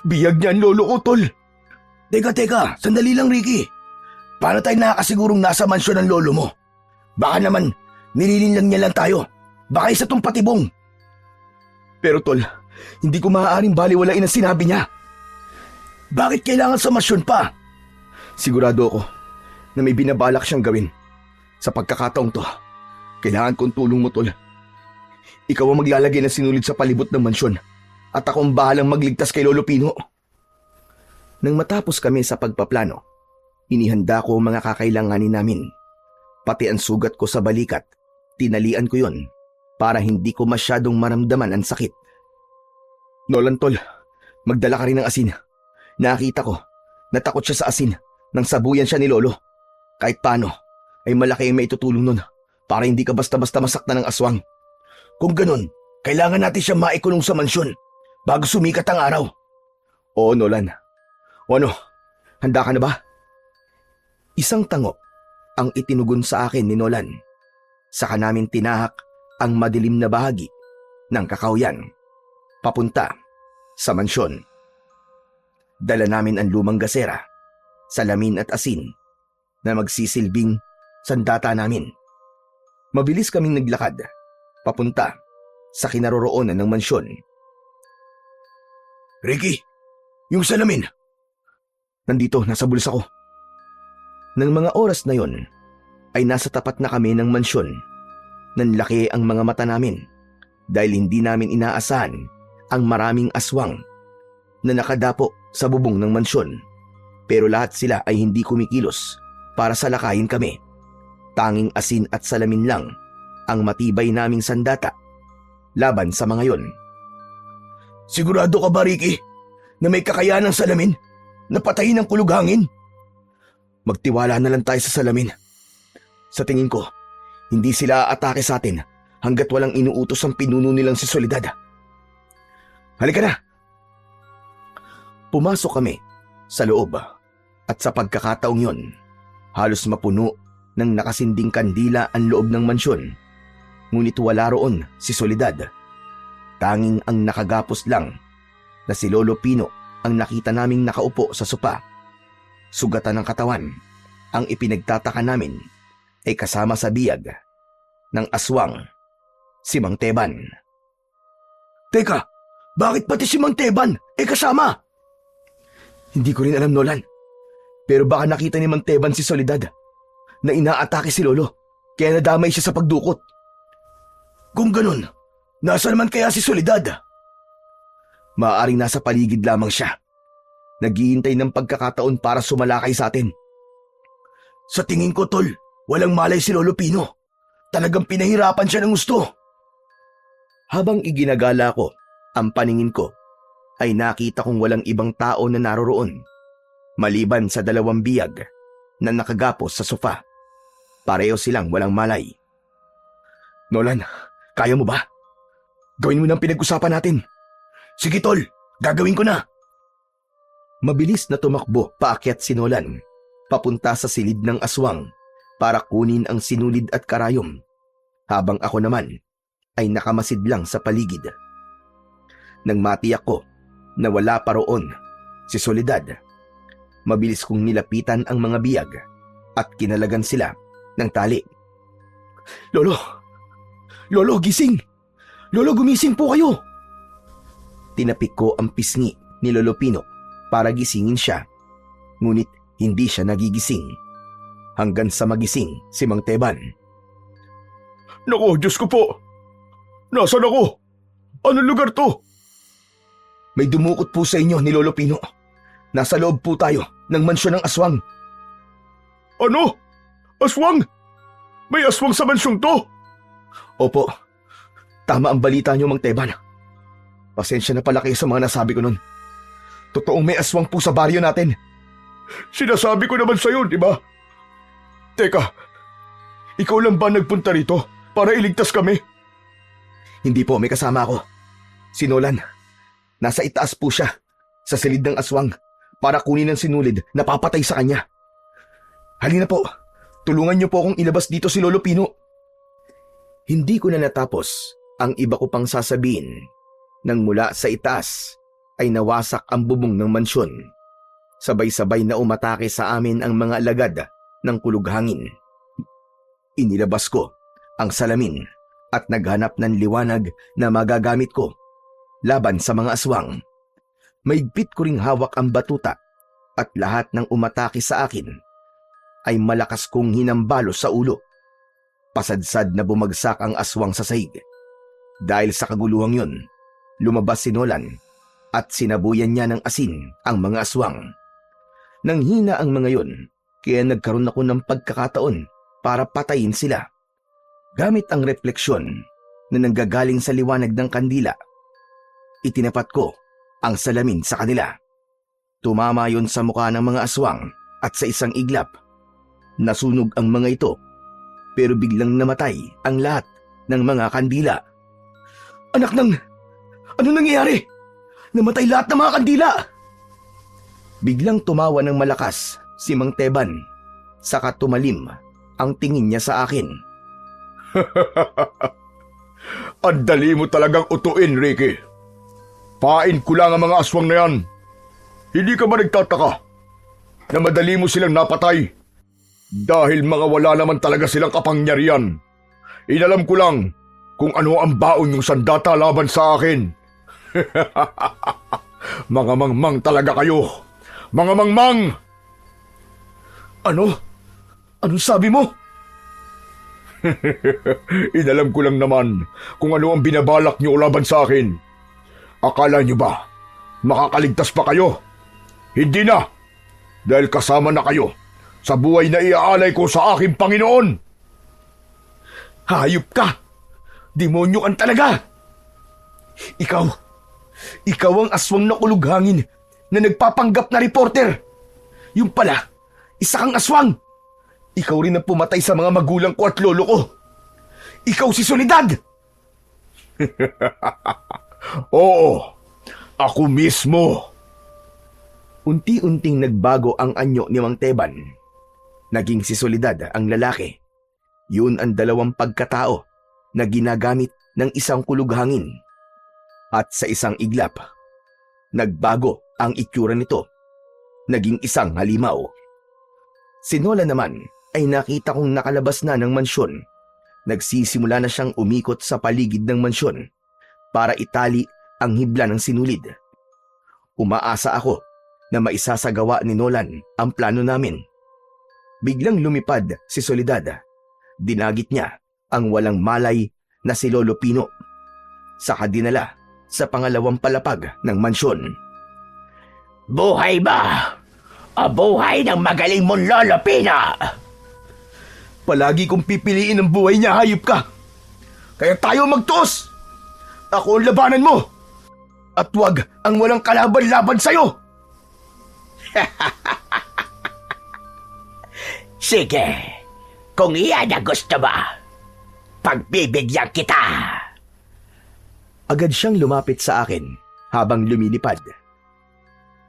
biyag niya ang lolo ko, Tol. Teka, sandali lang, Ricky. Paano tayo nakakasigurong nasa mansyon ng lolo mo? Baka naman, nililin lang niya lang tayo. Baka isa tong patibong. Pero Tol, hindi ko maaaring baliwalain ang sinabi niya. Bakit kailangan sa mansyon pa? Sigurado ako na may binabalak siyang gawin. Sa pagkakataong to, kailangan kong tulong mo, Tol. Ikaw ang maglalagay ng sinulid sa palibot ng mansyon at ako ang bahalang magligtas kay Lolo Pino. Nang matapos kami sa pagpaplano, inihanda ko ang mga kakailanganin namin. Pati ang sugat ko sa balikat, tinalian ko yon para hindi ko masyadong maramdaman ang sakit. Nolan, Tol, magdala ka rin ng asin. Nakita ko, natakot siya sa asin nang sabuyan siya ni Lolo. Kahit paano, ay malaki ang maitutulong nun para hindi ka basta-basta masaktan ng aswang. Kung ganun, kailangan natin siya maikulong sa mansyon bago sumikat ang araw. Oo, Nolan. O ano, handa ka na ba? Isang tango ang itinugon sa akin ni Nolan. Saka namin tinahak ang madilim na bahagi ng kakawyan, papunta sa mansyon. Dala namin ang lumang gasera, salamin at asin, na magsisilbing sandata namin. Mabilis kaming naglakad papunta sa kinaroroonan ng mansyon. Ricky, yung salamin. Nandito, nasa bulsa ko. Nang mga oras na yon, ay nasa tapat na kami ng mansyon. Nanlaki ang mga mata namin dahil hindi namin inaasahan ang maraming aswang na nakadapo sa bubong ng mansyon. Pero lahat sila ay hindi kumikilos para salakayin kami. Tanging asin at salamin lang ang matibay naming sandata laban sa mga yon. Sigurado ka ba, Ricky, na may kakayanang salamin na patayin ang kulughangin? Magtiwala na lang tayo sa salamin. Sa tingin ko, hindi sila aatake sa atin hanggat walang inuutos ang pinuno nilang si Soledad. Halika na! Pumasok kami sa loob at sa pagkakataong yon, halos mapuno ng nakasinding kandila ang loob ng mansyon. Ngunit wala roon si Soledad. Tanging ang nakagapos lang na si Lolo Pino ang nakita naming nakaupo sa sopa. Sugatan ng katawan, ang ipinagtataka namin ay kasama sa biyag ng aswang, si Mang Teban. Teka, bakit pati si Mang Teban kasama? Hindi ko rin alam, Nolan. Pero baka nakita ni Mang Teban si Soledad na inaatake si Lolo, kaya nadamay siya sa pagdukot. Kung ganun, nasa naman kaya si Soledad? Maaaring nasa paligid lamang siya. Naghihintay ng pagkakataon para sumalakay sa atin. Sa tingin ko, Tol, walang malay si Lolo Pino. Talagang pinahirapan siya ng gusto. Habang iginagala ko ang paningin ko, ay nakita kong walang ibang tao na naroroon, maliban sa 2 biyag na nakagapos sa sofa. Pareho silang walang malay. Nolan, kaya mo ba? Gawin mo ng pinag-usapan natin. Sige, Tol, gagawin ko na. Mabilis na tumakbo paakyat si Nolan, papunta sa silid ng aswang para kunin ang sinulid at karayom, habang ako naman ay nakamasid lang sa paligid. Nang matiyak ko na wala pa roon si Soledad, mabilis kong nilapitan ang mga biyag at kinalagan sila ng tali. Lolo! Lolo, gising! Lolo, gumising po kayo! Tinapik ko ang pisngi ni Lolo Pino para gisingin siya, ngunit hindi siya nagigising hanggang sa magising si Mang Teban. Naku, Diyos ko po! Nasaan ako? Anong lugar to? May dumukot po sa inyo ni Lolo Pino. Nasa loob po tayo ng mansyon ng aswang. Ano? Aswang? May aswang sa mansyong to? Opo, tama ang balita niyo, Mang Teban. Pasensya na pala kayo sa mga nasabi ko nun. Totoong may aswang po sa baryo natin. Sinasabi ko naman sa'yo, di ba? Teka, ikaw lang ba nagpunta rito para iligtas kami? Hindi po, may kasama ako. Si Nolan. Nasa itaas po siya, sa silid ng aswang, para kunin ang sinulid na papatay sa kanya. Halina po, tulungan niyo po akong ilabas dito si Lolo Pino. Hindi ko na natapos ang iba ko pang sasabihin nang mula sa itaas ay nawasak ang bubong ng mansyon. Sabay-sabay na umatake sa amin ang mga alagad ng kulughangin. Inilabas ko ang salamin at naghanap ng liwanag na magagamit ko laban sa mga aswang. Maigpit ko ring hawak ang batuta at lahat ng umatake sa akin ay malakas kong hinambalo sa ulo. Pasadsad na bumagsak ang aswang sa sahig. Dahil sa kaguluhang yun, lumabas si Nolan at sinabuyan niya ng asin ang mga aswang. Nanghina ang mga yun, kaya nagkaroon ako ng pagkakataon para patayin sila. Gamit ang refleksyon na nanggagaling sa liwanag ng kandila, itinapat ko ang salamin sa kanila. Tumama yon sa mukha ng mga aswang at sa isang iglap. Nasunog ang mga ito, pero biglang namatay ang lahat ng mga kandila. Anak ng... Ano nangyayari? Namatay lahat ng mga kandila! Biglang tumawa ng malakas si Mang Teban, saka tumalim ang tingin niya sa akin. Ang dali mo talagang utuin, Ricky. Pain ko lang ang mga aswang na yan. Hindi ka ba nagtataka na madali mo silang napatay? Dahil mga wala naman talaga silang kapangyarihan. Inalam ko lang kung ano ang baon ng sandata laban sa akin. Mga mangmang talaga kayo. Mga mangmang! Ano? Anong sabi mo? Inalam ko lang naman kung ano ang binabalak niyo laban sa akin. Akala niyo ba makakaligtas pa kayo? Hindi na! Dahil kasama na kayo sa buhay na iaalay ko sa aking Panginoon. Hayop ka! Demonyo kan talaga! Ikaw ang aswang na kulughangin na nagpapanggap na reporter. Yung pala, isa kang aswang. Ikaw rin ang pumatay sa mga magulang ko at lolo ko. Ikaw si Soledad! Oo, ako mismo. Unti-unting nagbago ang anyo ni Mang Teban. Naging si Soledad ang lalaki. Yun ang dalawang pagkatao na ginagamit ng isang kulughangin. At sa isang iglap, nagbago ang itsura nito. Naging isang halimaw. Si Nola naman ay nakita kong nakalabas na ng mansyon. Nagsisimula na siyang umikot sa paligid ng mansyon para itali ang hibla ng sinulid. Umaasa ako na maisasagawa ni Nolan ang plano namin. Biglang lumipad si Soledad. Dinagit niya ang walang malay na si Lolo Pino. Saka dinala sa pangalawang palapag ng mansyon. Buhay ba? O buhay ng magaling mong Lolo Pino? Palagi kong pipiliin ang buhay niya, hayop ka. Kaya tayo magtuos. Ako ang labanan mo. At wag ang walang kalaban-laban sa'yo. Sige, kung iyan ang gusto mo, pagbibigyan kita. Agad siyang lumapit sa akin habang lumilipad.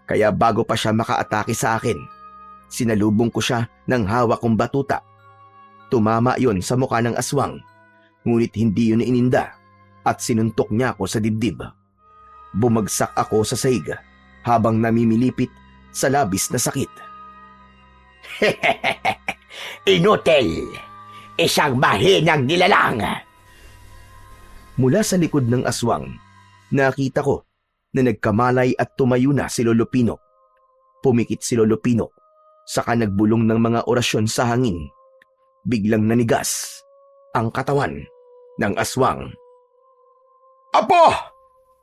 Kaya bago pa siya makaatake sa akin, sinalubong ko siya ng hawak kong batuta. Tumama yon sa mukha ng aswang, ngunit hindi yun ininda at sinuntok niya ako sa dibdib. Bumagsak ako sa sahig habang namimilipit sa labis na sakit. Inutil! Isang mahinang nilalang! Mula sa likod ng aswang, nakita ko na nagkamalay at tumayo na si Lolo Pino. Pumikit si Lolo Pino, saka nagbulong ng mga orasyon sa hangin. Biglang nanigas ang katawan ng aswang. Apo!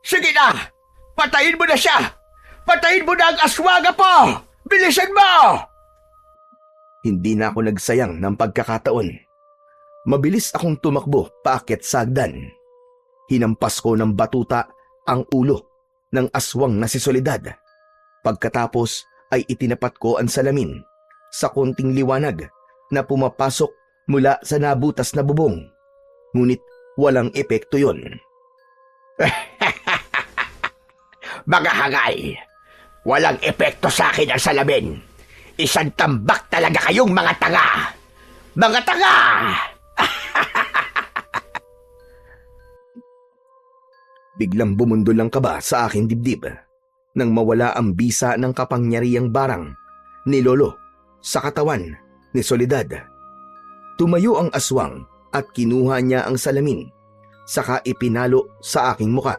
Sige na! Patayin mo na siya! Patayin mo na ang aswang, Apo! Bilisan mo! Hindi na ako nagsayang ng pagkakataon. Mabilis akong tumakbo paakyat sa hagdan. Hinampas ko ng batuta ang ulo ng aswang na si Soledad. Pagkatapos ay itinapat ko ang salamin sa konting liwanag na pumapasok mula sa nabutas na bubong. Ngunit walang epekto yon. Mga hangal, walang epekto sa akin ang salamin. Isang tambak talaga kayong mga tanga! Mga tanga! Biglang bumundol ang kaba sa aking dibdib nang mawala ang bisa ng kapangyarihang barang ni Lolo sa katawan ni Soledad. Tumayo ang aswang at kinuha niya ang salamin, saka ipinalo sa aking muka.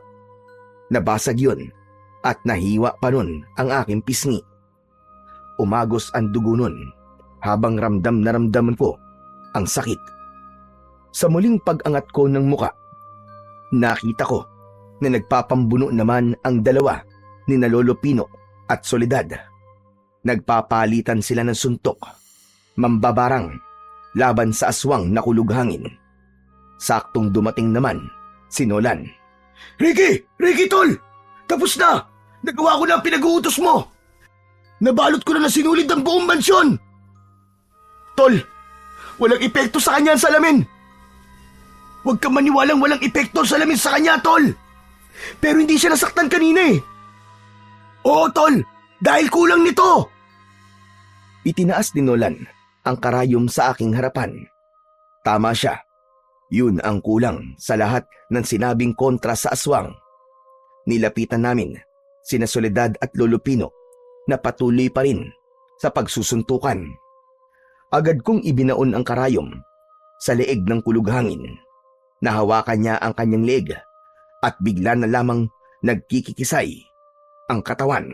Nabasag yun at nahiwa pa nun ang aking pisngi. Umagos ang dugo nun habang ramdam na ramdaman ko ang sakit. Sa muling pag-angat ko ng muka, nakita ko na nagpapambuno naman ang dalawa ni na Lolo Pino at Soledad. Nagpapalitan sila ng suntok, mambabarang, laban sa aswang na kulughangin. Saktong dumating naman si Nolan. Ricky! Ricky, tol! Tapos na! Nagawa ko na ang pinag-uutos mo! Nabalot ko na sinulid ang buong mansyon! Tol, walang epekto sa kanya ang salamin! Huwag kang maniwalang walang epekto ang salamin sa kanya, tol! Pero hindi siya nasaktan kanina eh! Oo, tol! Dahil kulang nito! Itinaas ni Nolan ang karayom sa aking harapan. Tama siya. Yun ang kulang sa lahat ng sinabing kontra sa aswang. Nilapitan namin sina Soledad at Lolo Pino na patuloy pa rin sa pagsusuntukan. Agad kong ibinaon ang karayom sa leeg ng kulughangin. Nahawakan niya ang kanyang leeg at bigla na lamang nagkikikisay ang katawan.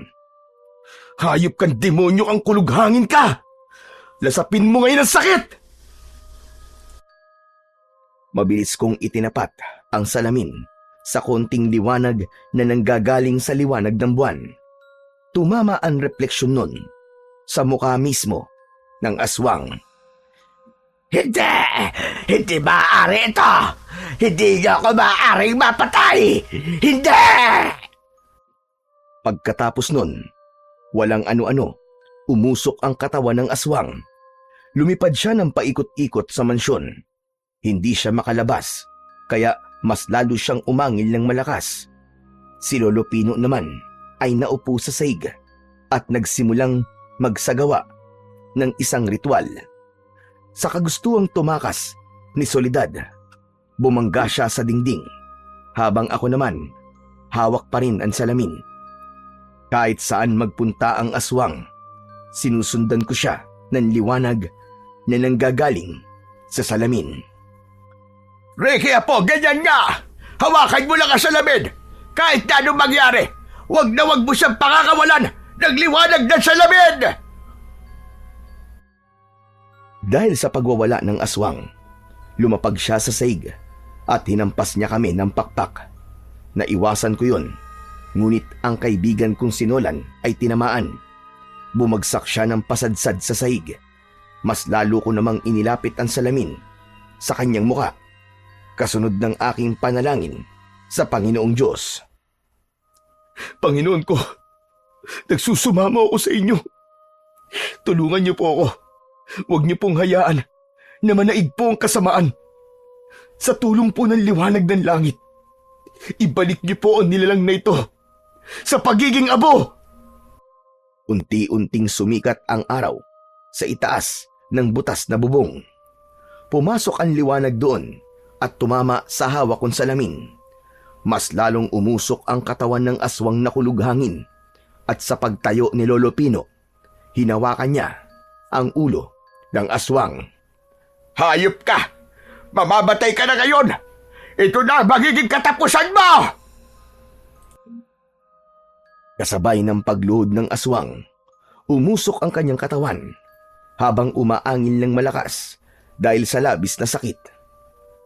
Hayop kang demonyo kang kulughangin ka! Lasapin mo ngayon ang sakit! Mabilis kong itinapat ang salamin sa konting liwanag na nanggagaling sa liwanag ng buwan. Tumama ang refleksyon nun sa mukha mismo ng aswang. Hindi! Hindi maaari ito! Hindi niyo ako maaaring mapatay! Hindi! Pagkatapos nun, walang ano-ano, umusok ang katawan ng aswang. Lumipad siya ng paikot-ikot sa mansyon. Hindi siya makalabas, kaya mas lalo siyang umangil ng malakas. Si Lolo Pino naman ay naupo sa saig at nagsimulang magsagawa ng isang ritual. Sa kagustuang tumakas ni Soledad, bumangga siya sa dingding, habang ako naman hawak pa rin ang salamin. Kahit saan magpunta ang aswang, sinusundan ko siya ng liwanag na nanggagaling sa salamin. Ricky Apo, ganyan nga! Hawakan mo lang ang salamin! Kahit na anong mangyari, wag na wag mo siyang pakakawalan ng liwanag ng salamin! Dahil sa pagwawala ng aswang, lumapag siya sa saig at hinampas niya kami ng pakpak. Naiwasan ko yun, ngunit ang kaibigan kong si Nolan ay tinamaan. Bumagsak siya ng pasadsad sa saig. Mas lalo ko namang inilapit ang salamin sa kanyang muka, kasunod ng aking panalangin sa Panginoong Diyos. Panginoon ko, nagsusumamo ako sa inyo. Tulungan niyo po ako. Huwag niyo pong hayaan na manaig po ang kasamaan. Sa tulong po ng liwanag ng langit, ibalik niyo po ang nilalang na ito sa pagiging abo. Unti-unting sumikat ang araw sa itaas ng butas na bubong. Pumasok ang liwanag doon at tumama sa hawak kong salamin. Mas lalong umusok ang katawan ng aswang na kulughangin at sa pagtayo ni Lolo Pino, hinawakan niya ang ulo ng aswang. Hayop ka! Mamamatay ka na ngayon! Ito na ang magiging katapusan mo! Kasabay ng pagluhod ng aswang, umusok ang kanyang katawan habang umaangil ng malakas dahil sa labis na sakit.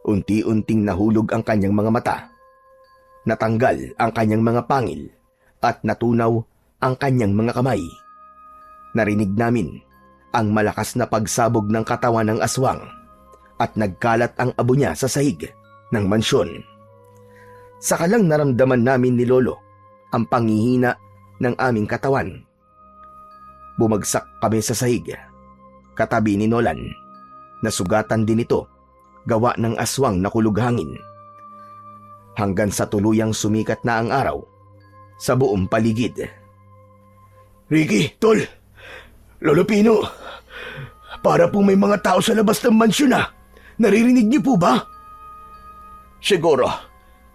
Unti-unting nahulog ang kanyang mga mata. Natanggal ang kanyang mga pangil at natunaw ang kanyang mga kamay. Narinig namin ang malakas na pagsabog ng katawan ng aswang at nagkalat ang abo niya sa sahig ng mansyon. Saka lang naramdaman namin ni Lolo ang panghihina ng aming katawan. Bumagsak kami sa sahig, katabi ni Nolan. Nasugatan din ito, gawa ng aswang na kulughangin. Hanggang sa tuluyang sumikat na ang araw sa buong paligid. Ricky, Tol, Lolo Pino, para pong may mga tao sa labas ng mansyon na. Naririnig niyo po ba? Siguro,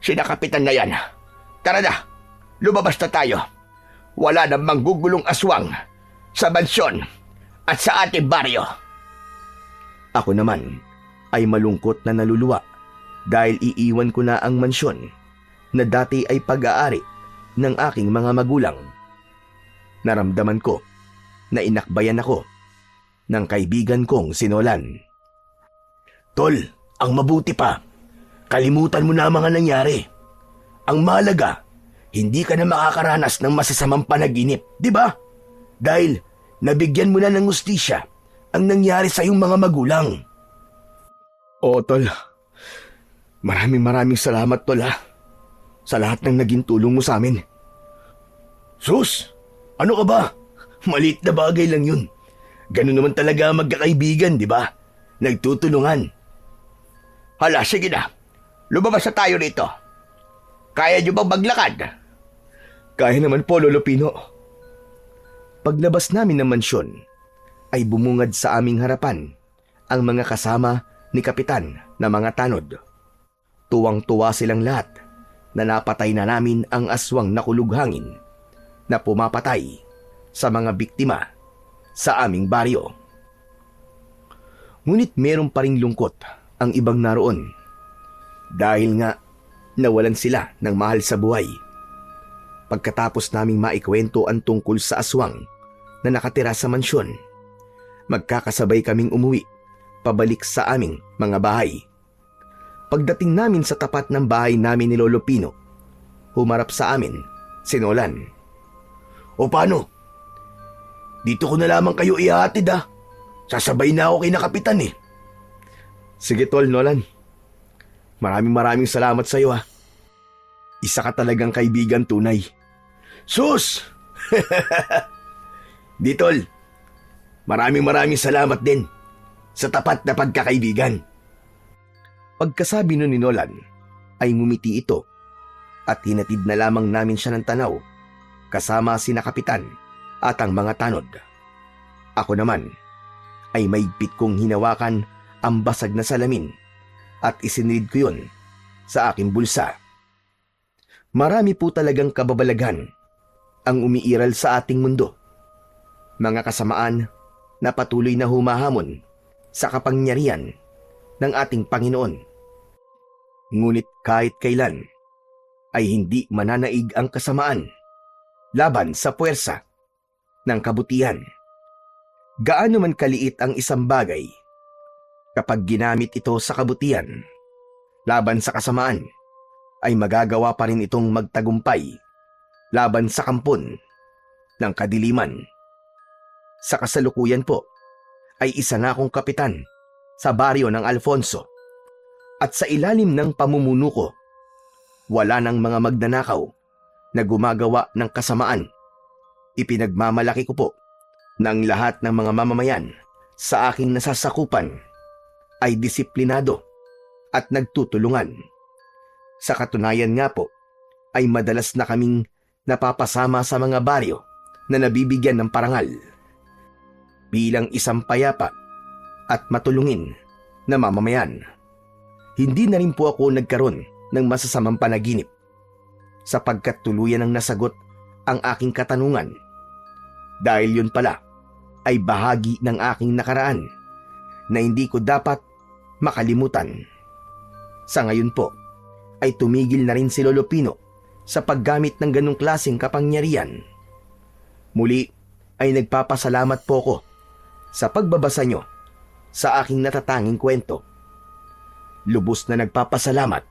sina Kapitan na yan. Tara na, lumabas na tayo. Wala nang manggugulong aswang sa mansyon at sa ating baryo. Ako naman ay malungkot na naluluwa dahil iiwan ko na ang mansyon na dati ay pag-aari ng aking mga magulang. Naramdaman ko na inakbayan ako ng kaibigan kong si Nolan. Tol, ang mabuti pa, kalimutan mo na ang mga nangyari. Ang mahalaga, hindi ka na makakaranas ng masasamang panaginip, di ba? Dahil nabigyan mo na ng hustisya ang nangyari sa iyong mga magulang. Oo, Tol. Maraming salamat, Tol, ha? Sa lahat ng naging tulong mo sa amin. Sus, ano ka ba? Maliit na bagay lang yun. Ganun naman talaga magkakaibigan, di ba? Nagtutulungan. Hala, sige na. Lumabas na tayo rito. Kaya niyo bang maglakad? Kaya naman po, Lolo Pino. Paglabas namin ng mansyon, ay bumungad sa aming harapan ang mga kasama ni Kapitan na mga tanod. Tuwang-tuwa silang lahat na napatay na namin ang aswang na kulughangin na pumapatay sa mga biktima sa aming baryo. Ngunit meron pa ring lungkot ang ibang naroon. Dahil nga nawalan sila ng mahal sa buhay. Pagkatapos naming maikwento ang tungkol sa aswang na nakatira sa mansyon, magkakasabay kaming umuwi pabalik sa aming mga bahay. Pagdating namin sa tapat ng bahay namin ni Lolo Pino, humarap sa amin si Nolan. O paano? Dito ko na lamang kayo ihahatid ah. Sasabay na ako kay na kapitan eh. Sige tol, Nolan. Maraming salamat sa iyo ha. Isa ka talagang kaibigan tunay. Sus! Di tol, maraming salamat din sa tapat na pagkakaibigan. Pagkasabi nun ni Nolan, ay ngumiti ito at hinatid na lamang namin siya ng tanaw kasama sina kapitan at ang mga tanod. Ako naman ay maigpit kong hinawakan ang basag na salamin at isinilid ko yun sa aking bulsa. Marami po talagang kababalaghan ang umiiral sa ating mundo. Mga kasamaan na patuloy na humahamon sa kapangyarihan ng ating Panginoon. Ngunit kahit kailan ay hindi mananaig ang kasamaan laban sa puwersa ng kabutihan. Gaano man kaliit ang isang bagay, kapag ginamit ito sa kabutihan laban sa kasamaan, ay magagawa pa rin itong magtagumpay laban sa kampon ng kadiliman. Sa kasalukuyan po, ay isa na akong kapitan sa baryo ng Alfonso at sa ilalim ng pamumuno ko, wala nang mga magnanakaw na gumagawa ng kasamaan. Ipinagmamalaki ko po ng lahat ng mga mamamayan sa aking nasasakupan ay disiplinado at nagtutulungan. Sa katunayan nga po, ay madalas na kaming napapasama sa mga baryo na nabibigyan ng parangal. Bilang isang payapa at matulungin na mamamayan, hindi na rin po ako nagkaroon ng masasamang panaginip sapagkat tuluyan ang nasagot ang aking katanungan. Dahil yun pala ay bahagi ng aking nakaraan na hindi ko dapat makalimutan. Sa ngayon po, ay tumigil na rin si Lolo Pino sa paggamit ng ganong klaseng kapangyarihan. Muli ay nagpapasalamat po ko sa pagbabasa nyo sa aking natatanging kwento. Lubos na nagpapasalamat,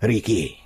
Ricky.